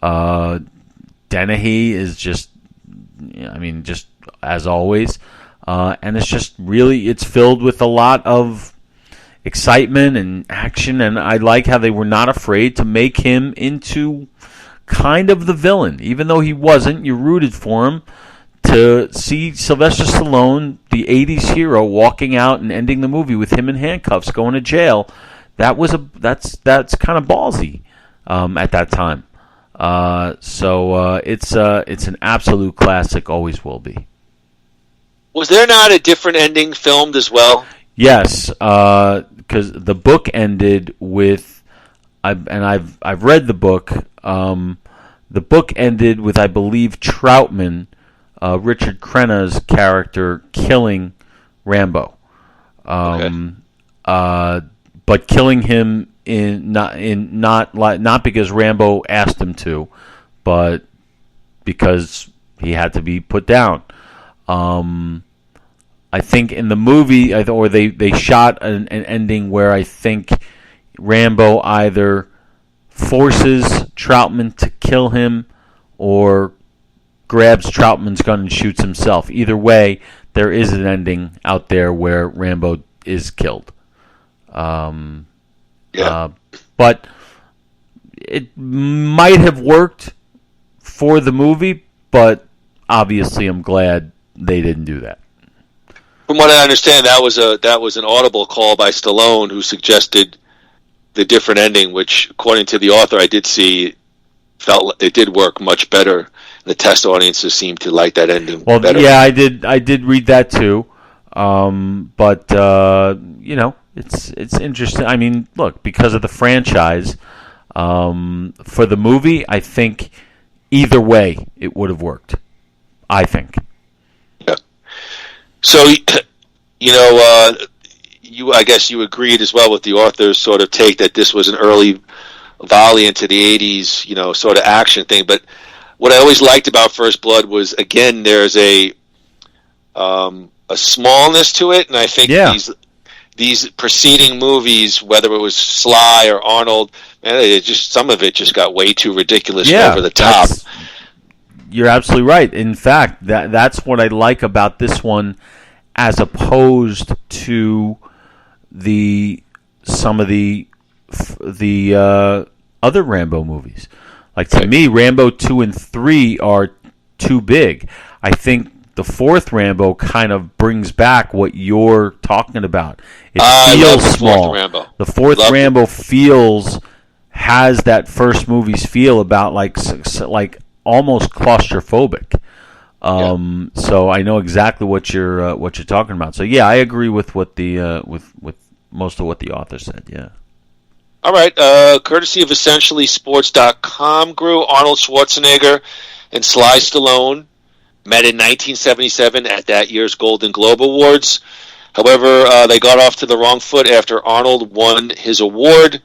Dennehy is just as always, and it's filled with a lot of excitement and action, and I like how they were not afraid to make him into kind of the villain. Even though he wasn't, you rooted for him. To see Sylvester Stallone, the 80s hero, walking out and ending the movie with him in handcuffs going to jail, that's kind of ballsy at that time. So it's an absolute classic, always will be. Was there not a different ending filmed as well? Yes, because the book ended with, I've read the book. The book ended with, I believe, Troutman, Richard Crenna's character, killing Rambo. But killing him not because Rambo asked him to, but because he had to be put down. I think in the movie, or they shot an ending where I think Rambo either forces Troutman to kill him or grabs Troutman's gun and shoots himself. Either way, there is an ending out there where Rambo is killed. But it might have worked for the movie, but obviously I'm glad they didn't do that. From what I understand, that was an audible call by Stallone, who suggested the different ending, which, according to the author, I did see, felt it did work much better. The test audiences seemed to like that ending better. Yeah, I did read that too. But it's interesting. I mean, look, because of the franchise, for the movie, I think either way it would have worked. I think. Yeah. So, I guess you agreed as well with the author's sort of take that this was an early volley into the 80s, sort of action thing. But what I always liked about First Blood was, again, there's a smallness to it, and I think these preceding movies, whether it was Sly or Arnold, man, some of it just got way too ridiculous and over the top. You're absolutely right. In fact, that's what I like about this one, as opposed to some of the other Rambo movies. Like, to me, Rambo 2 and 3 are too big. I think the fourth Rambo kind of brings back what you're talking about. It feels small. The fourth Rambo has that first movie's feel about like almost claustrophobic. So I know exactly what you're talking about. So yeah, I agree with what with most of what the author said. Yeah. All right. Courtesy of EssentiallySports.com, Groo, Arnold Schwarzenegger and Sly Stallone met in 1977 at that year's Golden Globe Awards. However, they got off to the wrong foot after Arnold won his award.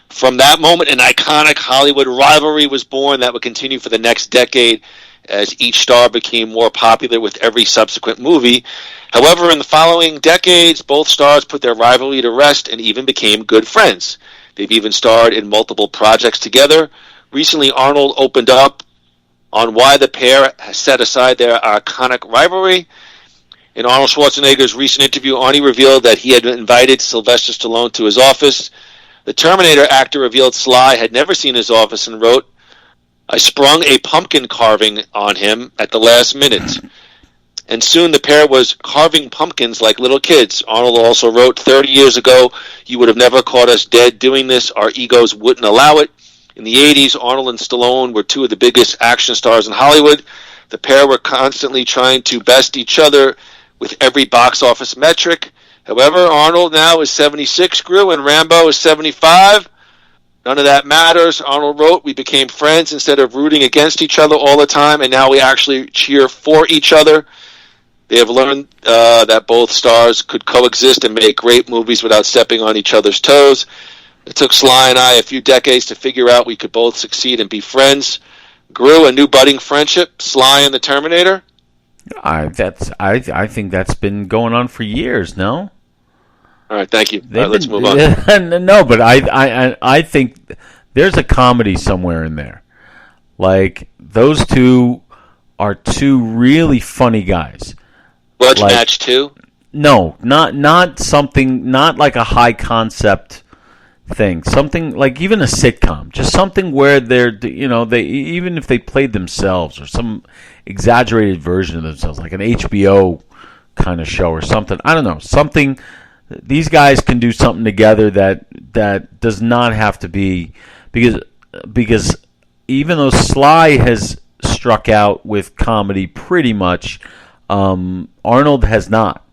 From that moment, an iconic Hollywood rivalry was born that would continue for the next decade as each star became more popular with every subsequent movie. However, in the following decades, both stars put their rivalry to rest and even became good friends. They've even starred in multiple projects together. Recently, Arnold opened up on why the pair has set aside their iconic rivalry. In Arnold Schwarzenegger's recent interview, Arnie revealed that he had invited Sylvester Stallone to his office. The Terminator actor revealed Sly had never seen his office and wrote, "I sprung a pumpkin carving on him at the last minute." And soon the pair was carving pumpkins like little kids. Arnold also wrote, 30 years ago, you would have never caught us dead doing this. Our egos wouldn't allow it. In the 80s, Arnold and Stallone were two of the biggest action stars in Hollywood. The pair were constantly trying to best each other with every box office metric. However, Arnold now is 76, Groo, and Rambo is 75. None of that matters. Arnold wrote, we became friends instead of rooting against each other all the time, and now we actually cheer for each other. They have learned that both stars could coexist and make great movies without stepping on each other's toes. It took Sly and I a few decades to figure out we could both succeed and be friends. Grew a new budding friendship, Sly and the Terminator. I think that's been going on for years. No. All right, thank you. All right, let's move on. No, but I think there's a comedy somewhere in there. Like, those two are two really funny guys. Grudge Match 2? No, not something, not like a high concept thing. Something like even a sitcom, just something where they're, they, even if they played themselves or some exaggerated version of themselves, like an HBO kind of show or something. I don't know, something. These guys can do something together that does not have to be, because even though Sly has struck out with comedy pretty much, Arnold has not.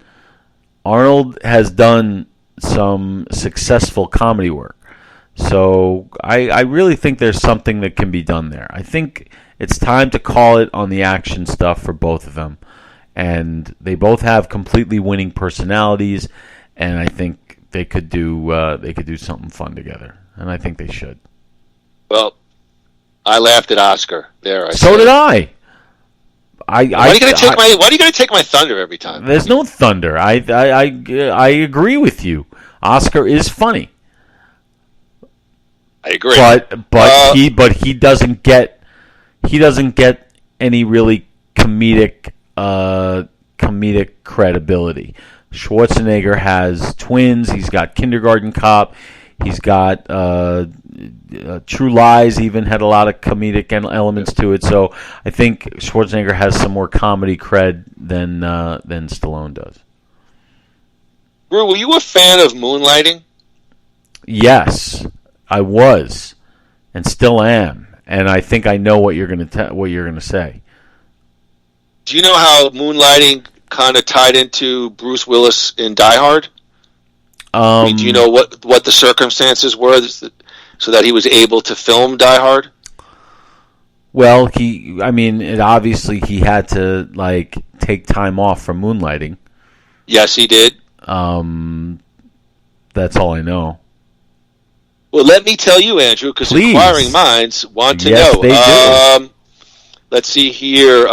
Arnold has done some successful comedy work. So I really think there's something that can be done there. I think it's time to call it on the action stuff for both of them. And they both have completely winning personalities, and I think they could do something fun together. And I think they should. Well, I laughed at Oscar there. So did I. Why are you going to take my thunder every time? There's no thunder. I agree with you. Oscar is funny. I agree. But he doesn't get any really comedic credibility. Schwarzenegger has Twins. He's got Kindergarten Cop. He's got True Lies. Even had a lot of comedic elements to it. So I think Schwarzenegger has some more comedy cred than Stallone does. Brew, were you a fan of Moonlighting? Yes, I was, and still am. And I think I know what you're going to say. Do you know how Moonlighting kind of tied into Bruce Willis in Die Hard? Do you know what the circumstances were so that he was able to film Die Hard? Well, obviously he had to take time off from Moonlighting. Yes, he did. That's all I know. Well, let me tell you, Andrew, because inquiring minds want to know. They do. Let's see here.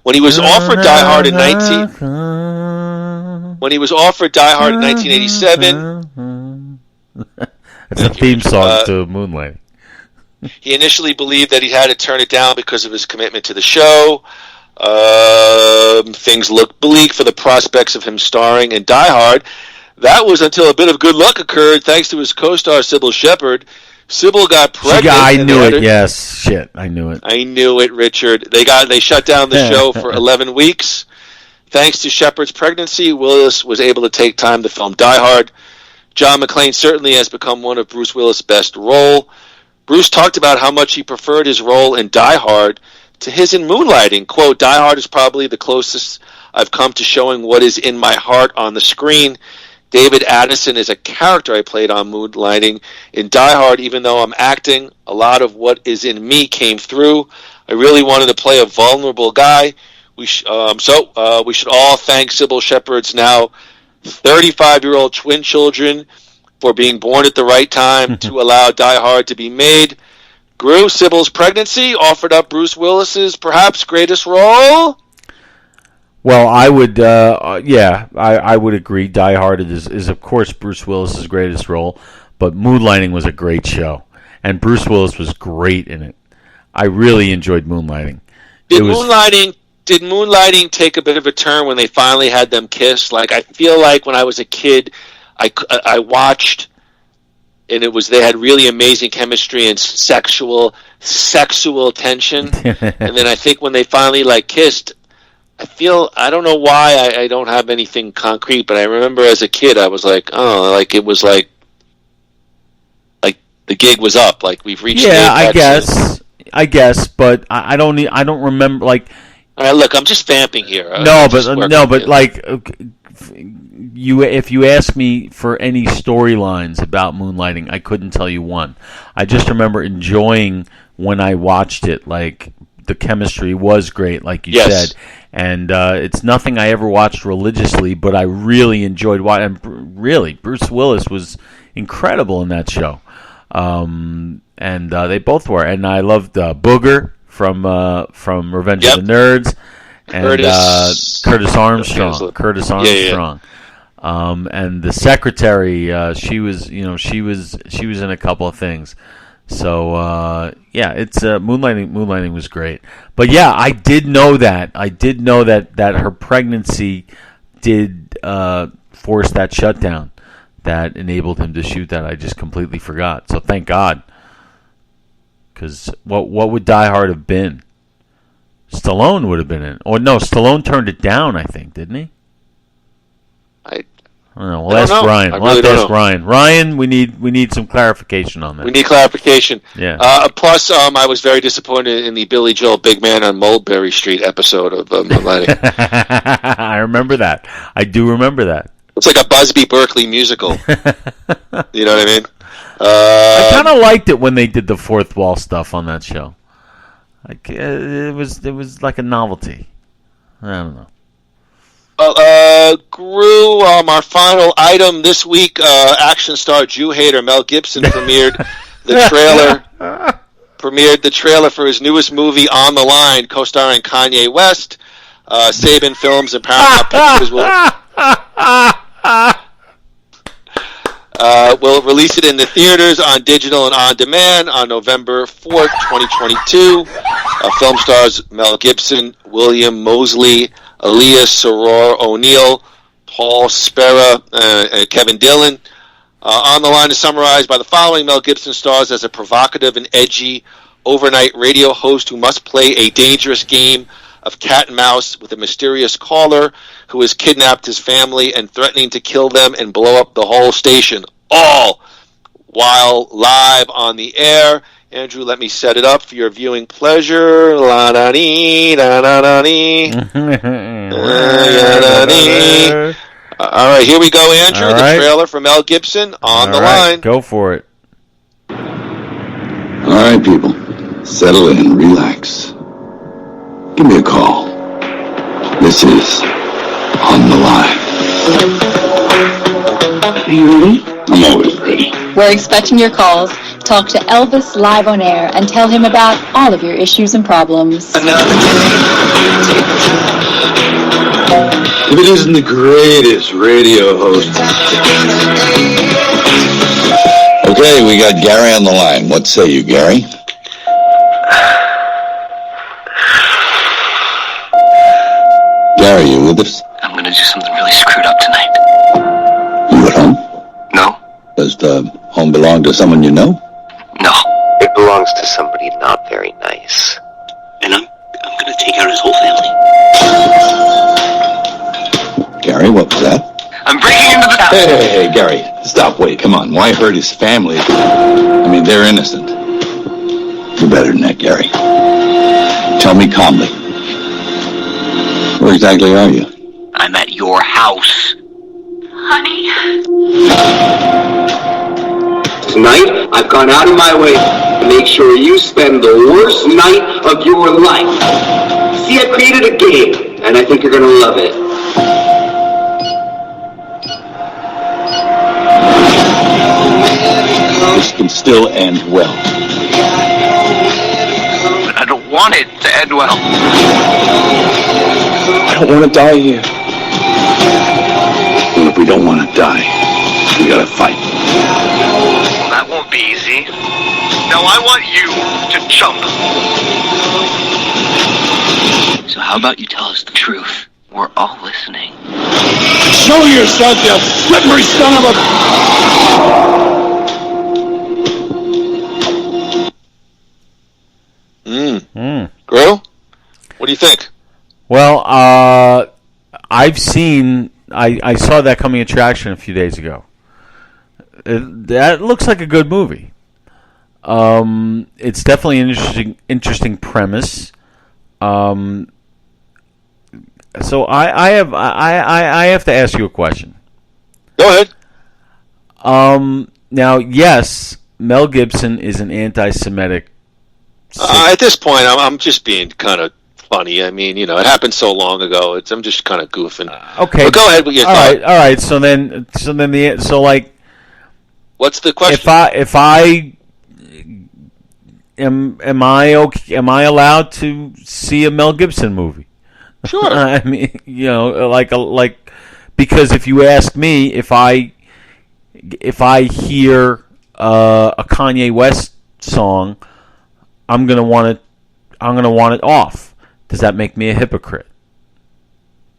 When he was offered Die Hard in 1987, that's a theme song to Moonlighting. He initially believed that he had to turn it down because of his commitment to the show. Things looked bleak for the prospects of him starring in Die Hard. That was until a bit of good luck occurred thanks to his co-star Sybil Shepherd. Sybil got pregnant. I knew it. Yes, shit, I knew it. I knew it, Richard. They shut down the show for 11 weeks. Thanks to Shepherd's pregnancy, Willis was able to take time to film Die Hard. John McClane certainly has become one of Bruce Willis' best role. Bruce talked about how much he preferred his role in Die Hard to his in Moonlighting. Quote, Die Hard is probably the closest I've come to showing what is in my heart on the screen. David Addison is a character I played on Moonlighting. In Die Hard, even though I'm acting, a lot of what is in me came through. I really wanted to play a vulnerable guy. We should all thank Sybil Shepherd's now 35-year-old twin children for being born at the right time to allow Die Hard to be made. Groo, Sybil's pregnancy offered up Bruce Willis's perhaps greatest role. Well, I would, I would agree. Die Hard is of course Bruce Willis's greatest role, but Moonlighting was a great show, and Bruce Willis was great in it. I really enjoyed Moonlighting. Did Moonlighting take a bit of a turn when they finally had them kiss? Like, I feel like when I was a kid, I watched, and they had really amazing chemistry and sexual tension, and then I think when they finally kissed. I don't know why I don't have anything concrete, but I remember as a kid I was like, oh, it was like the gig was up, we've reached. Yeah, I guess, but I don't remember All right, look, I'm just vamping here. If you ask me for any storylines about Moonlighting, I couldn't tell you one. I just remember enjoying when I watched it, the chemistry was great, like you Yes. said. And it's nothing I ever watched religiously, but I really enjoyed watching. Really, Bruce Willis was incredible in that show. And they both were. And I loved Booger from Revenge of the Nerds, and Curtis Armstrong. Yeah. And the secretary, she was in a couple of things. So it's Moonlighting was great. But yeah, I did know that. That her pregnancy did force that shutdown that enabled him to shoot that. I just completely forgot. So thank God. Because what would Die Hard have been? Stallone would have been in. Or no, Stallone turned it down, I think, didn't he? I don't know. We'll ask Ryan. We'll have to ask Ryan. Ryan, we need some clarification on that. We need clarification. Yeah. Plus, I was very disappointed in the Billy Joel Big Man on Mulberry Street episode of Moonlighting. I remember that. I do remember that. It's like a Busby Berkeley musical. You know what I mean? I kind of liked it when they did the fourth wall stuff on that show. Like it was like a novelty. I don't know. Groo, our final item this week, action star Jew hater Mel Gibson premiered the trailer for his newest movie, On the Line, co-starring Kanye West. Saban Films and Paramount Pictures will release it in the theaters, on digital, and on demand on November 4th, 2022. Film stars Mel Gibson, William Moseley, Aaliyah Soror O'Neill, Paul Spera, and Kevin Dillon. On the Line is summarized by the following. Mel Gibson stars as a provocative and edgy overnight radio host who must play a dangerous game of cat and mouse with a mysterious caller who has kidnapped his family and threatening to kill them and blow up the whole station, all while live on the air. Andrew, let me set it up for your viewing pleasure. La-da-dee, da-da-da-dee. All right, here we go, Andrew. All the right. trailer for Mel Gibson, On the Line. Go for it. All right, people. Settle in. Relax. Give me a call. This is On the Line. Are you ready? I'm always ready. We're expecting your calls. Talk to Elvis live on air and tell him about all of your issues and problems. If it isn't the greatest radio host. Okay, we got Gary on the line. What say you, Gary? Gary, you with us? I'm gonna do something really screwed up tonight. You at home? No. Does the home belong to someone you know? No. It belongs to somebody not very nice. And I'm gonna take out his whole family. Gary, what was that? I'm breaking into the house. Hey, Gary, stop, wait, come on. Why hurt his family? I mean, they're innocent. You're better than that, Gary. Tell me calmly. Where exactly are you? I'm at your house. Honey. Tonight, I've gone out of my way to make sure you spend the worst night of your life. See, I created a game, and I think you're going to love it. This can still end well. But I don't want it to end well. I don't want to die here. Well, if we don't want to die, we gotta fight. Well, that won't be easy. Now I want you to jump. So how about you tell us the truth? We're all listening. Show yourself, you slippery son of a... Groo? What do you think? Well, I saw that coming attraction a few days ago. That looks like a good movie. It's definitely an interesting premise. So I have to ask you a question. Go ahead. Now, yes, Mel Gibson is an anti-Semitic At this point, I'm just being kind of funny. I mean, it happened so long ago. I'm just kind of goofing. Okay. But go ahead with your thought. All right. So what's the question? If I am I okay? Am I allowed to see a Mel Gibson movie? Sure. I mean, because if you ask me, if I hear a Kanye West song, I'm gonna want it off. Does that make me a hypocrite?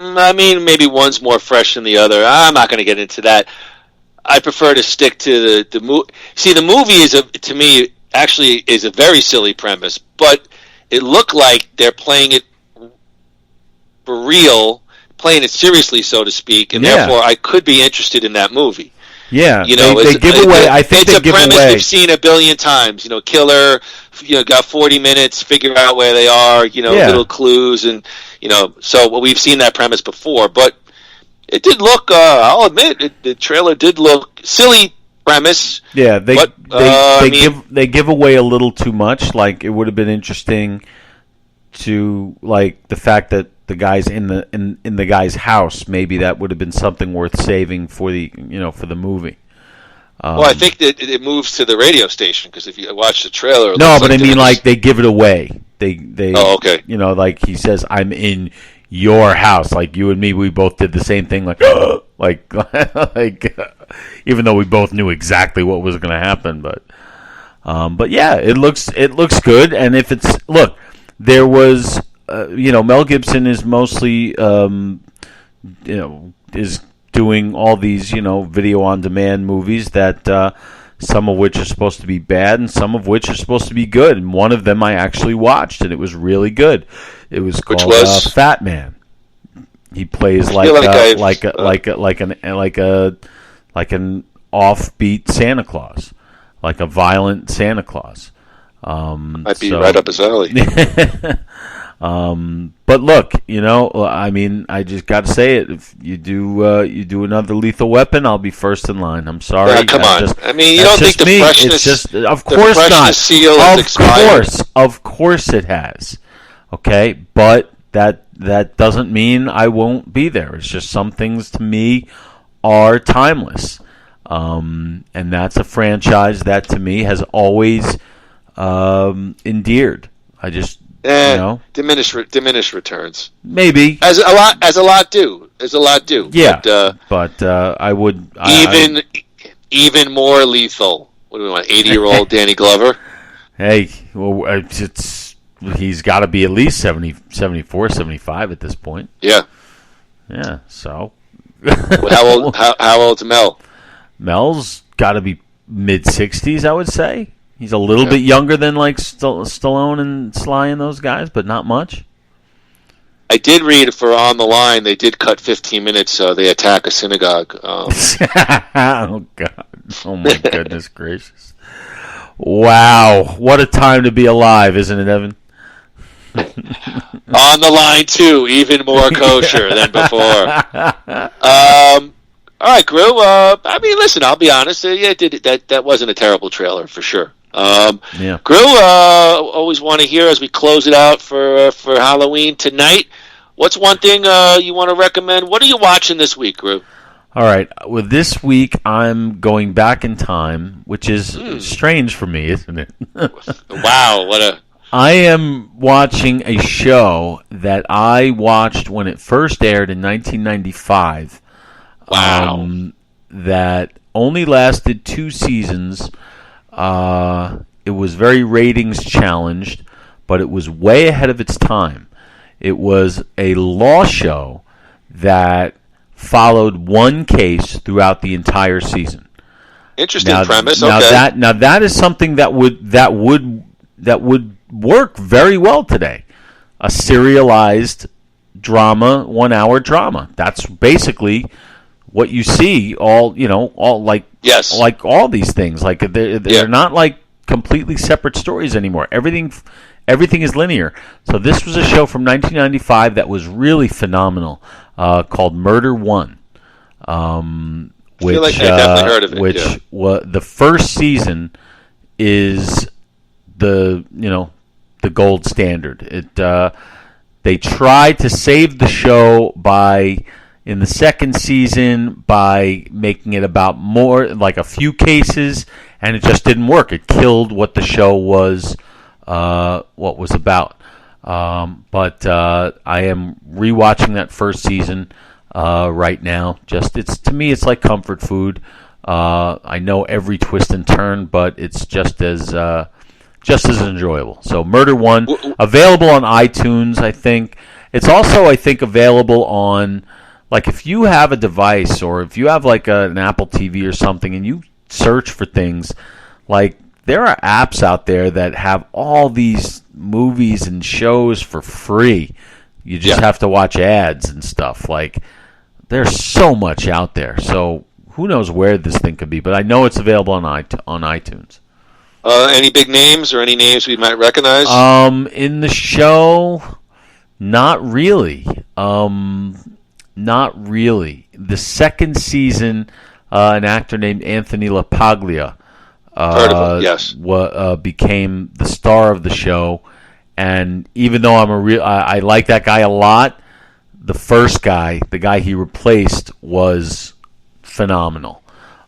I mean, maybe one's more fresh than the other. I'm not going to get into that. I prefer to stick to the movie. See, the movie to me actually is a very silly premise, but it looked like they're playing it for real, playing it seriously, so to speak, and therefore I could be interested in that movie. Yeah, they give away. I think it's they a give premise away. we've seen a billion times. Killer. Got 40 minutes, figure out where they are. Little clues, and so we've seen that premise before. But it did look. I'll admit, the trailer did look silly premise. Yeah, they give away a little too much. Like, it would have been interesting to the fact that the guy's in the guy's house. Maybe that would have been something worth saving for the for the movie. Well, I think that it moves to the radio station, because if you watch the trailer, no, but I mean, they give it away. They. Oh, okay. Like he says, "I'm in your house." Like you and me, we both did the same thing. Like, even though we both knew exactly what was going to happen, but yeah, it looks good. And if there was. Mel Gibson is mostly, is doing all these, video on demand movies that some of which are supposed to be bad and some of which are supposed to be good. And one of them I actually watched, and it was really good. It was called Fat Man. He plays like an offbeat Santa Claus, like a violent Santa Claus. Might be right up his alley. But look, I mean, I just got to say it. If you do another Lethal Weapon, I'll be first in line. I'm sorry. Yeah, come on. You don't think the freshness? It's just, of course not. Seal is expired. Of course it has. Okay, but that doesn't mean I won't be there. It's just some things to me are timeless, and that's a franchise that to me has always endeared. I just. Diminished returns. Maybe as a lot do. Yeah, but I would even more lethal. What do we want? 80-year-old Danny Glover. Hey, well, he's got to be at least 70, 74, 75 at this point. Yeah. So, how old's Mel? Mel's got to be mid-60s, I would say. He's a little bit younger than Stallone and Sly and those guys, but not much. I did read for On the Line, they did cut 15 minutes, so they attack a synagogue. Oh, God. Oh, my goodness gracious. Wow. What a time to be alive, isn't it, Evan? On the Line 2, even more kosher than before. All right, Groo. I mean, listen, I'll be honest. That wasn't a terrible trailer, for sure. Groo, always want to hear as we close it out for Halloween tonight. What's one thing you want to recommend? What are you watching this week, Groo? All right. Well, this week I'm going back in time, which is strange for me, isn't it? Wow, I am watching a show that I watched when it first aired in 1995. Wow. That only lasted 2 seasons. It was very ratings challenged, but it was way ahead of its time. It was a law show that followed one case throughout the entire season. Interesting premise. Now that is something that would work very well today. A serialized drama, 1-hour drama. That's basically what you see all like all these things. Like they're not like completely separate stories anymore. Everything is linear. So this was a show from 1995 that was really phenomenal, called Murder One. Which I feel like I definitely heard of it. The first season is the the gold standard. They tried to save the show in the second season by making it about more like a few cases, and it just didn't work. It killed what the show was about. But I am rewatching that first season right now. To me, it's like comfort food. I know every twist and turn, but it's just as enjoyable. So Murder One, available on iTunes, I think. It's also, I think, available on, like, if you have a device or if you have like an Apple TV or something and you search for things, like, there are apps out there that have all these movies and shows for free. You just have to watch ads and stuff. Like, there's so much out there. So who knows where this thing could be, but I know it's available on iTunes. Any big names or any names we might recognize? In the show, not really. Not really. The second season, an actor named Anthony LaPaglia heard of him, yes. Became the star of the show, and even though I like that guy a lot, the first guy, the guy he replaced, was phenomenal.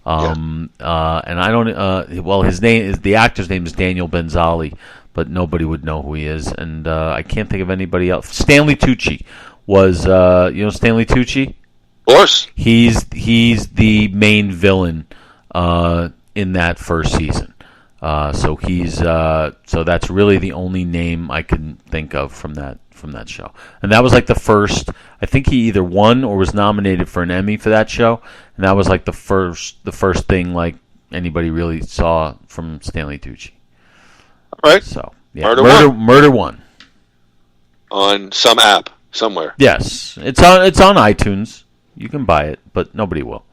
And I don't. The actor's name is Daniel Benzali, but nobody would know who he is, and I can't think of anybody else. Stanley Tucci was, Stanley Tucci? Of course. He's the main villain in that first season. So that's really the only name I can think of from that show. And that was like the first. I think he either won or was nominated for an Emmy for that show, and that was like the first thing like anybody really saw from Stanley Tucci. All right. So Murder One on some app somewhere. Yes, it's on iTunes. You can buy it, but nobody will.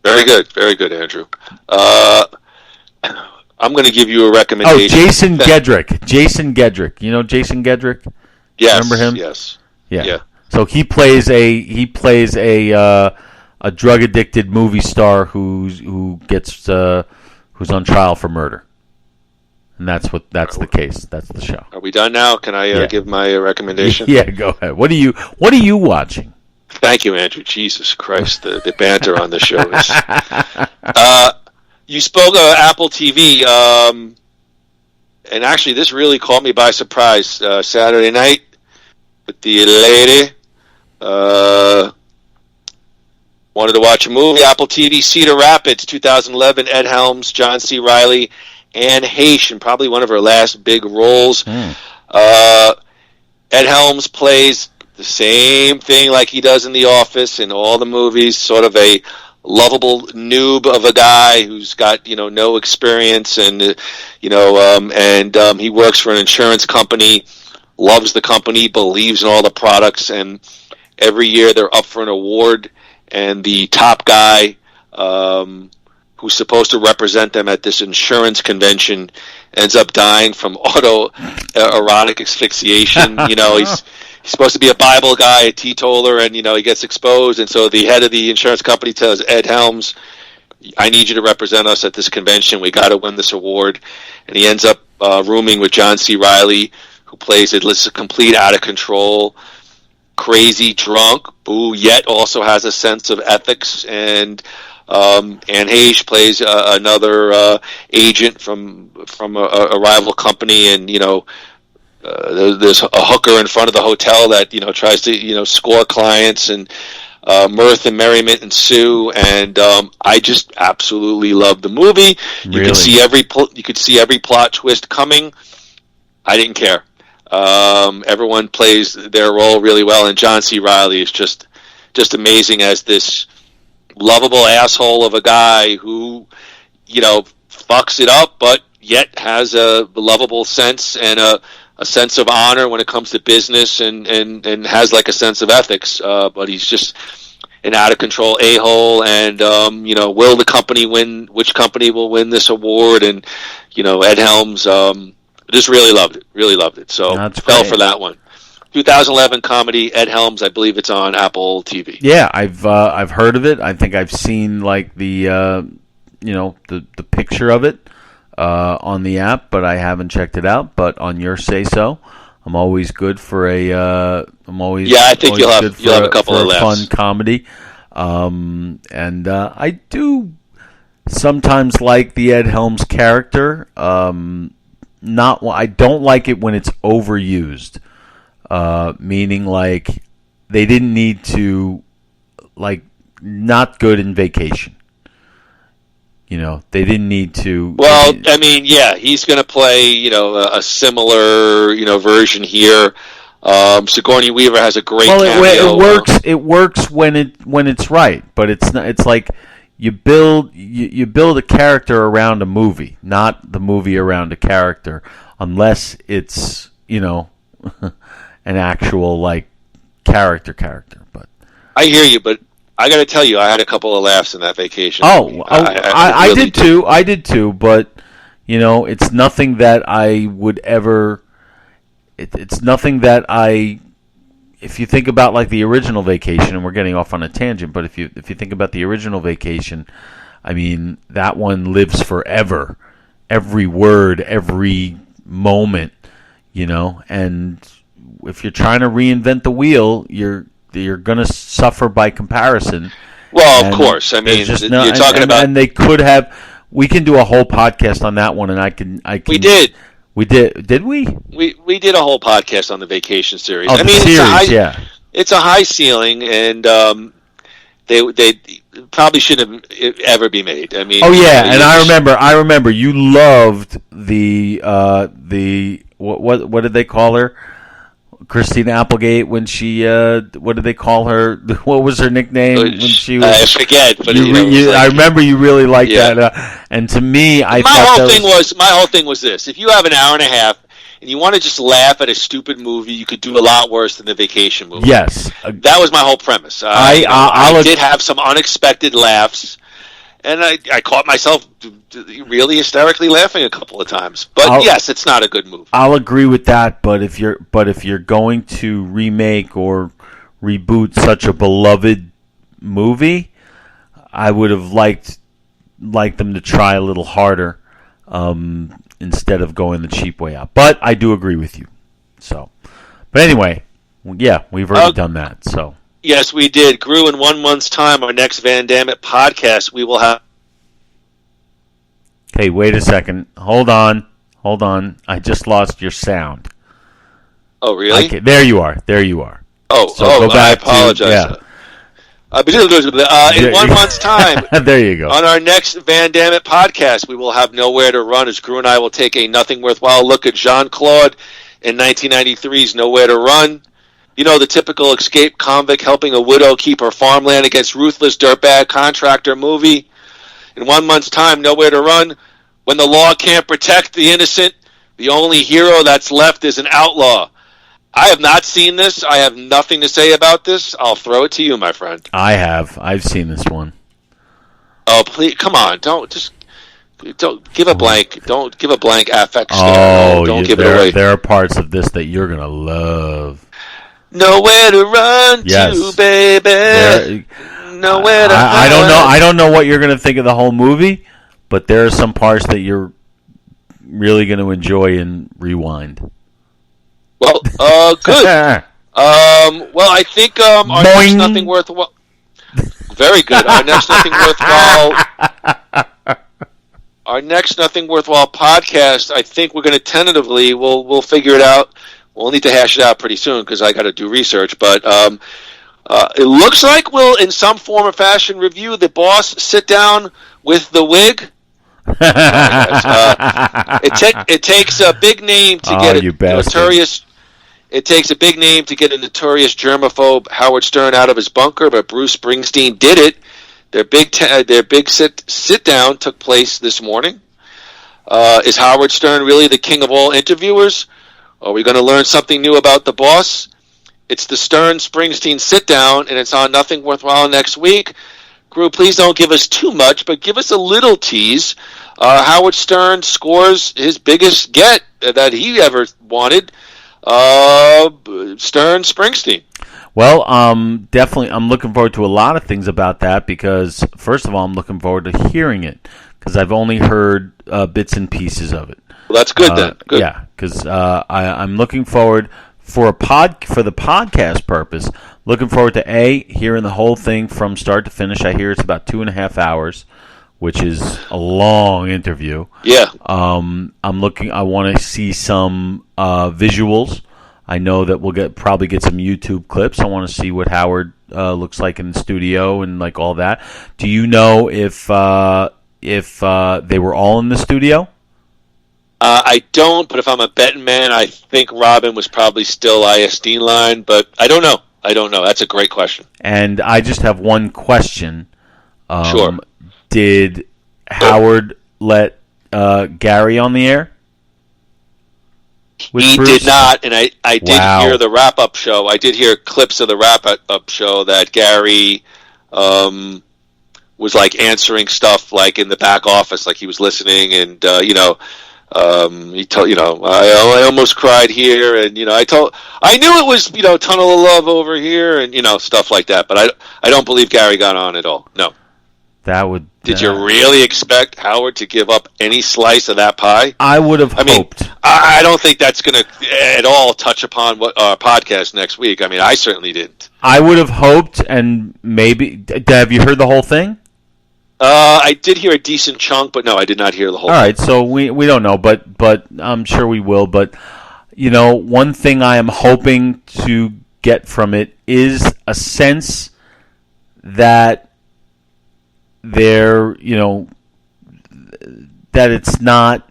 Very good, Andrew. I'm going to give you a recommendation. Oh, Jason Gedrick. Jason Gedrick. You know Jason Gedrick? Yes. Remember him? Yes. Yeah. So he plays a drug addicted movie star who's on trial for murder. And that's the case. That's the show. Are we done now? Can I give my recommendation? Yeah, go ahead. What are you watching? Thank you, Andrew. Jesus Christ, the banter on the show is. You spoke of Apple TV, and actually, this really caught me by surprise. Saturday night with the lady, wanted to watch a movie. Apple TV, Cedar Rapids, 2011. Ed Helms, John C. Reilly, Anne Heche, and probably one of her last big roles. Ed Helms plays the same thing like he does in The Office in all the movies, sort of a lovable noob of a guy who's got no experience, and he works for an insurance company, loves the company, believes in all the products, and every year they're up for an award, and the top guy who's supposed to represent them at this insurance convention ends up dying from autoerotic asphyxiation. He's supposed to be a Bible guy, a teetotaler, and he gets exposed. And so the head of the insurance company tells Ed Helms, "I need you to represent us at this convention. We got to win this award." And he ends up rooming with John C. Reilly, who plays a complete out of control, crazy drunk, yet also has a sense of ethics. And Anne Heche plays another agent from a rival company, and there's a hooker in front of the hotel that tries to score clients, and mirth and merriment ensue. And I just absolutely love the movie. You Really? could see every plot twist coming. I didn't care. Everyone plays their role really well, and John C. Reilly is just amazing as this lovable asshole of a guy who fucks it up, but yet has a lovable sense and a sense of honor when it comes to business, and has like a sense of ethics, but he's just an out of control a-hole. And will the company win? Which company will win this award? And Ed Helms just really loved it. So fell for that one. 2011 comedy, Ed Helms. I believe it's on Apple TV. Yeah, I've heard of it. I think I've seen like the the picture of it. on the app, but I haven't checked it out. But on your say so, I'm always good for a. I think you'll have a couple of laughs. Fun comedy, and I do sometimes like the Ed Helms character. I don't like it when it's overused, meaning like they didn't need to, like, not good in Vacation. They didn't need to. Well, I mean, yeah, he's going to play, a similar, version here. Sigourney Weaver has a great cameo. It works when it's right, but it's not. It's like you build a character around a movie, not the movie around a character, unless it's an actual like character. But I hear you, but I got to tell you, I had a couple of laughs in that Vacation. I did too. I did too, but it's nothing that I would ever. It's nothing that I. If you think about like the original Vacation, and we're getting off on a tangent, but if you think about the original Vacation, I mean that one lives forever. Every word, every moment, and if you're trying to reinvent the wheel, you're going to suffer by comparison. Well, of course. I mean, you're talking about, and they could have. We can do a whole podcast on that one, and I can. We did. We did. Did we? We did a whole podcast on the Vacation series. Oh, it's a high ceiling, and they probably shouldn't ever be made. I mean, and I remember you loved the what did they call her? Christina Applegate when she what did they call her? What was her nickname when she was? I forget, but I remember you really liked that. And to me, my whole thing was this: if you have an hour and a half and you want to just laugh at a stupid movie, you could do a lot worse than the Vacation movie. Yes, that was my whole premise. I did have some unexpected laughs. And I caught myself really hysterically laughing a couple of times. But yes, it's not a good movie. I'll agree with that. But if you're going to remake or reboot such a beloved movie, I would have liked them to try a little harder instead of going the cheap way out. But I do agree with you. So, but anyway, yeah, we've already done that. So. Yes, we did. Groo, in 1 month's time, our next Van Dammit podcast, we will have... Hey, wait a second. Hold on. I just lost your sound. Oh, really? Okay, there you are. Oh, go back I apologize. In 1 month's time, there you go. On our next Van Dammit podcast, we will have Nowhere to Run, as Groo and I will take a nothing worthwhile look at Jean-Claude in 1993's Nowhere to Run. The typical escaped convict helping a widow keep her farmland against ruthless dirtbag contractor movie. In 1 month's time, Nowhere to Run. When the law can't protect the innocent, the only hero that's left is an outlaw. I have not seen this. I have nothing to say about this. I'll throw it to you, my friend. I have. I've seen this one. Oh, please, come on. Don't give a blank. Don't give a blank affect stare. Don't give it away. There are parts of this that you're going to love. Nowhere to run to, baby. Nowhere to hide. I don't know what you're going to think of the whole movie, but there are some parts that you're really going to enjoy and rewind. Well, good. Well, I think our next nothing worthwhile. Very good. Our next nothing worthwhile. Our next nothing worthwhile podcast. I think we're going to tentatively. We'll figure it out. We'll need to hash it out pretty soon because I got to do research. But it looks like we'll, in some form or fashion, review The Boss Sit Down with the Wig. It takes a big name to get a notorious. It takes a big name to get a notorious germaphobe Howard Stern out of his bunker, but Bruce Springsteen did it. Their big sit down took place this morning. Is Howard Stern really the king of all interviewers? Are we going to learn something new about the boss? It's the Stern-Springsteen sit-down, and it's on Nothing Worthwhile next week. Groo, please don't give us too much, but give us a little tease. Howard Stern scores his biggest get that he ever wanted. Stern-Springsteen. Well, definitely I'm looking forward to a lot of things about that because, first of all, I'm looking forward to hearing it because I've only heard bits and pieces of it. Well, that's good then. Good. Yeah, because I'm looking forward for the podcast purpose. Looking forward to hearing the whole thing from start to finish. I hear it's about 2.5 hours, which is a long interview. Yeah. I want to see some visuals. I know that we'll probably get some YouTube clips. I want to see what Howard looks like in the studio and like all that. Do you know if they were all in the studio? I don't, but if I'm a betting man, I think Robin was probably still ISD line, but I don't know. That's a great question. And I just have one question. Sure. Did Howard let Gary on the air? He Bruce? did not, and I did Wow. hear the wrap-up show. I did hear clips of the wrap-up show that Gary was like answering stuff like in the back office, like he was listening, and he told I almost cried here, and I knew it was tunnel of love over here, and stuff like that. But I don't believe Gary got on at all. No. That would. Did you really expect Howard to give up any slice of that pie? I would have hoped. I don't think that's going to at all touch upon what our podcast next week. I mean, I certainly didn't. I would have hoped, and maybe. Have you heard the whole thing? I did hear a decent chunk, but no, I did not hear the whole thing. All right, so we don't know, but I'm sure we will. But one thing I am hoping to get from it is a sense that that it's not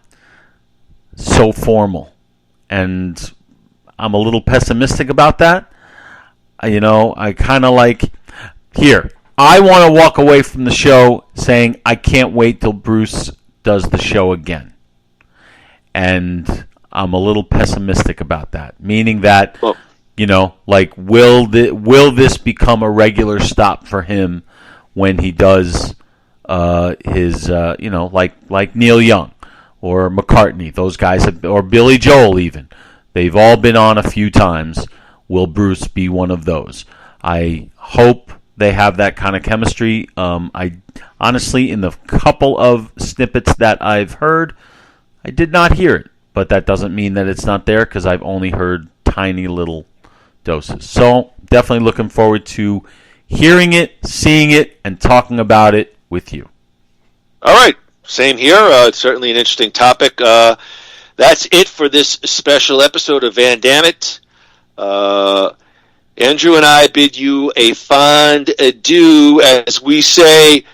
so formal, and I'm a little pessimistic about that. I kind of like here. I want to walk away from the show saying I can't wait till Bruce does the show again, and I'm a little pessimistic about that. Meaning that will this become a regular stop for him when he does his like Neil Young or McCartney, those guys or Billy Joel even. They've all been on a few times. Will Bruce be one of those? I hope they have that kind of chemistry. I honestly, in the couple of snippets that I've heard, I did not hear it. But that doesn't mean that it's not there because I've only heard tiny little doses. So definitely looking forward to hearing it, seeing it, and talking about it with you. All right. Same here. It's certainly an interesting topic. That's it for this special episode of Van Dammit. Andrew and I bid you a fond adieu as we say,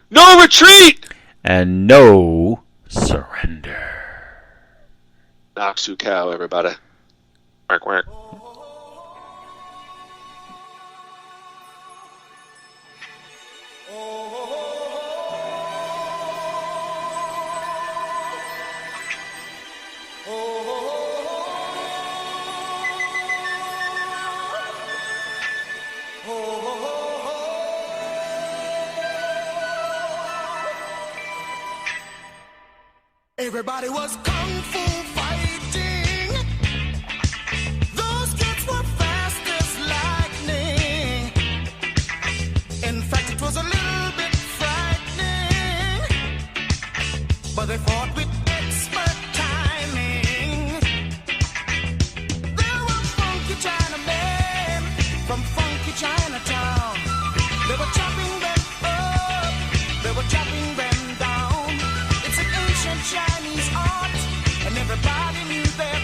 no retreat! And no surrender. Naksu cow, everybody. Quack, quack. Everybody was kung fu fighting. Those kids were fast as lightning. In fact, it was a little bit frightening. But they fought with expert timing. There were funky Chinamen from funky Chinatown. They were chopping them up. They were chopping them down. It's an ancient Chinese art, and everybody knew their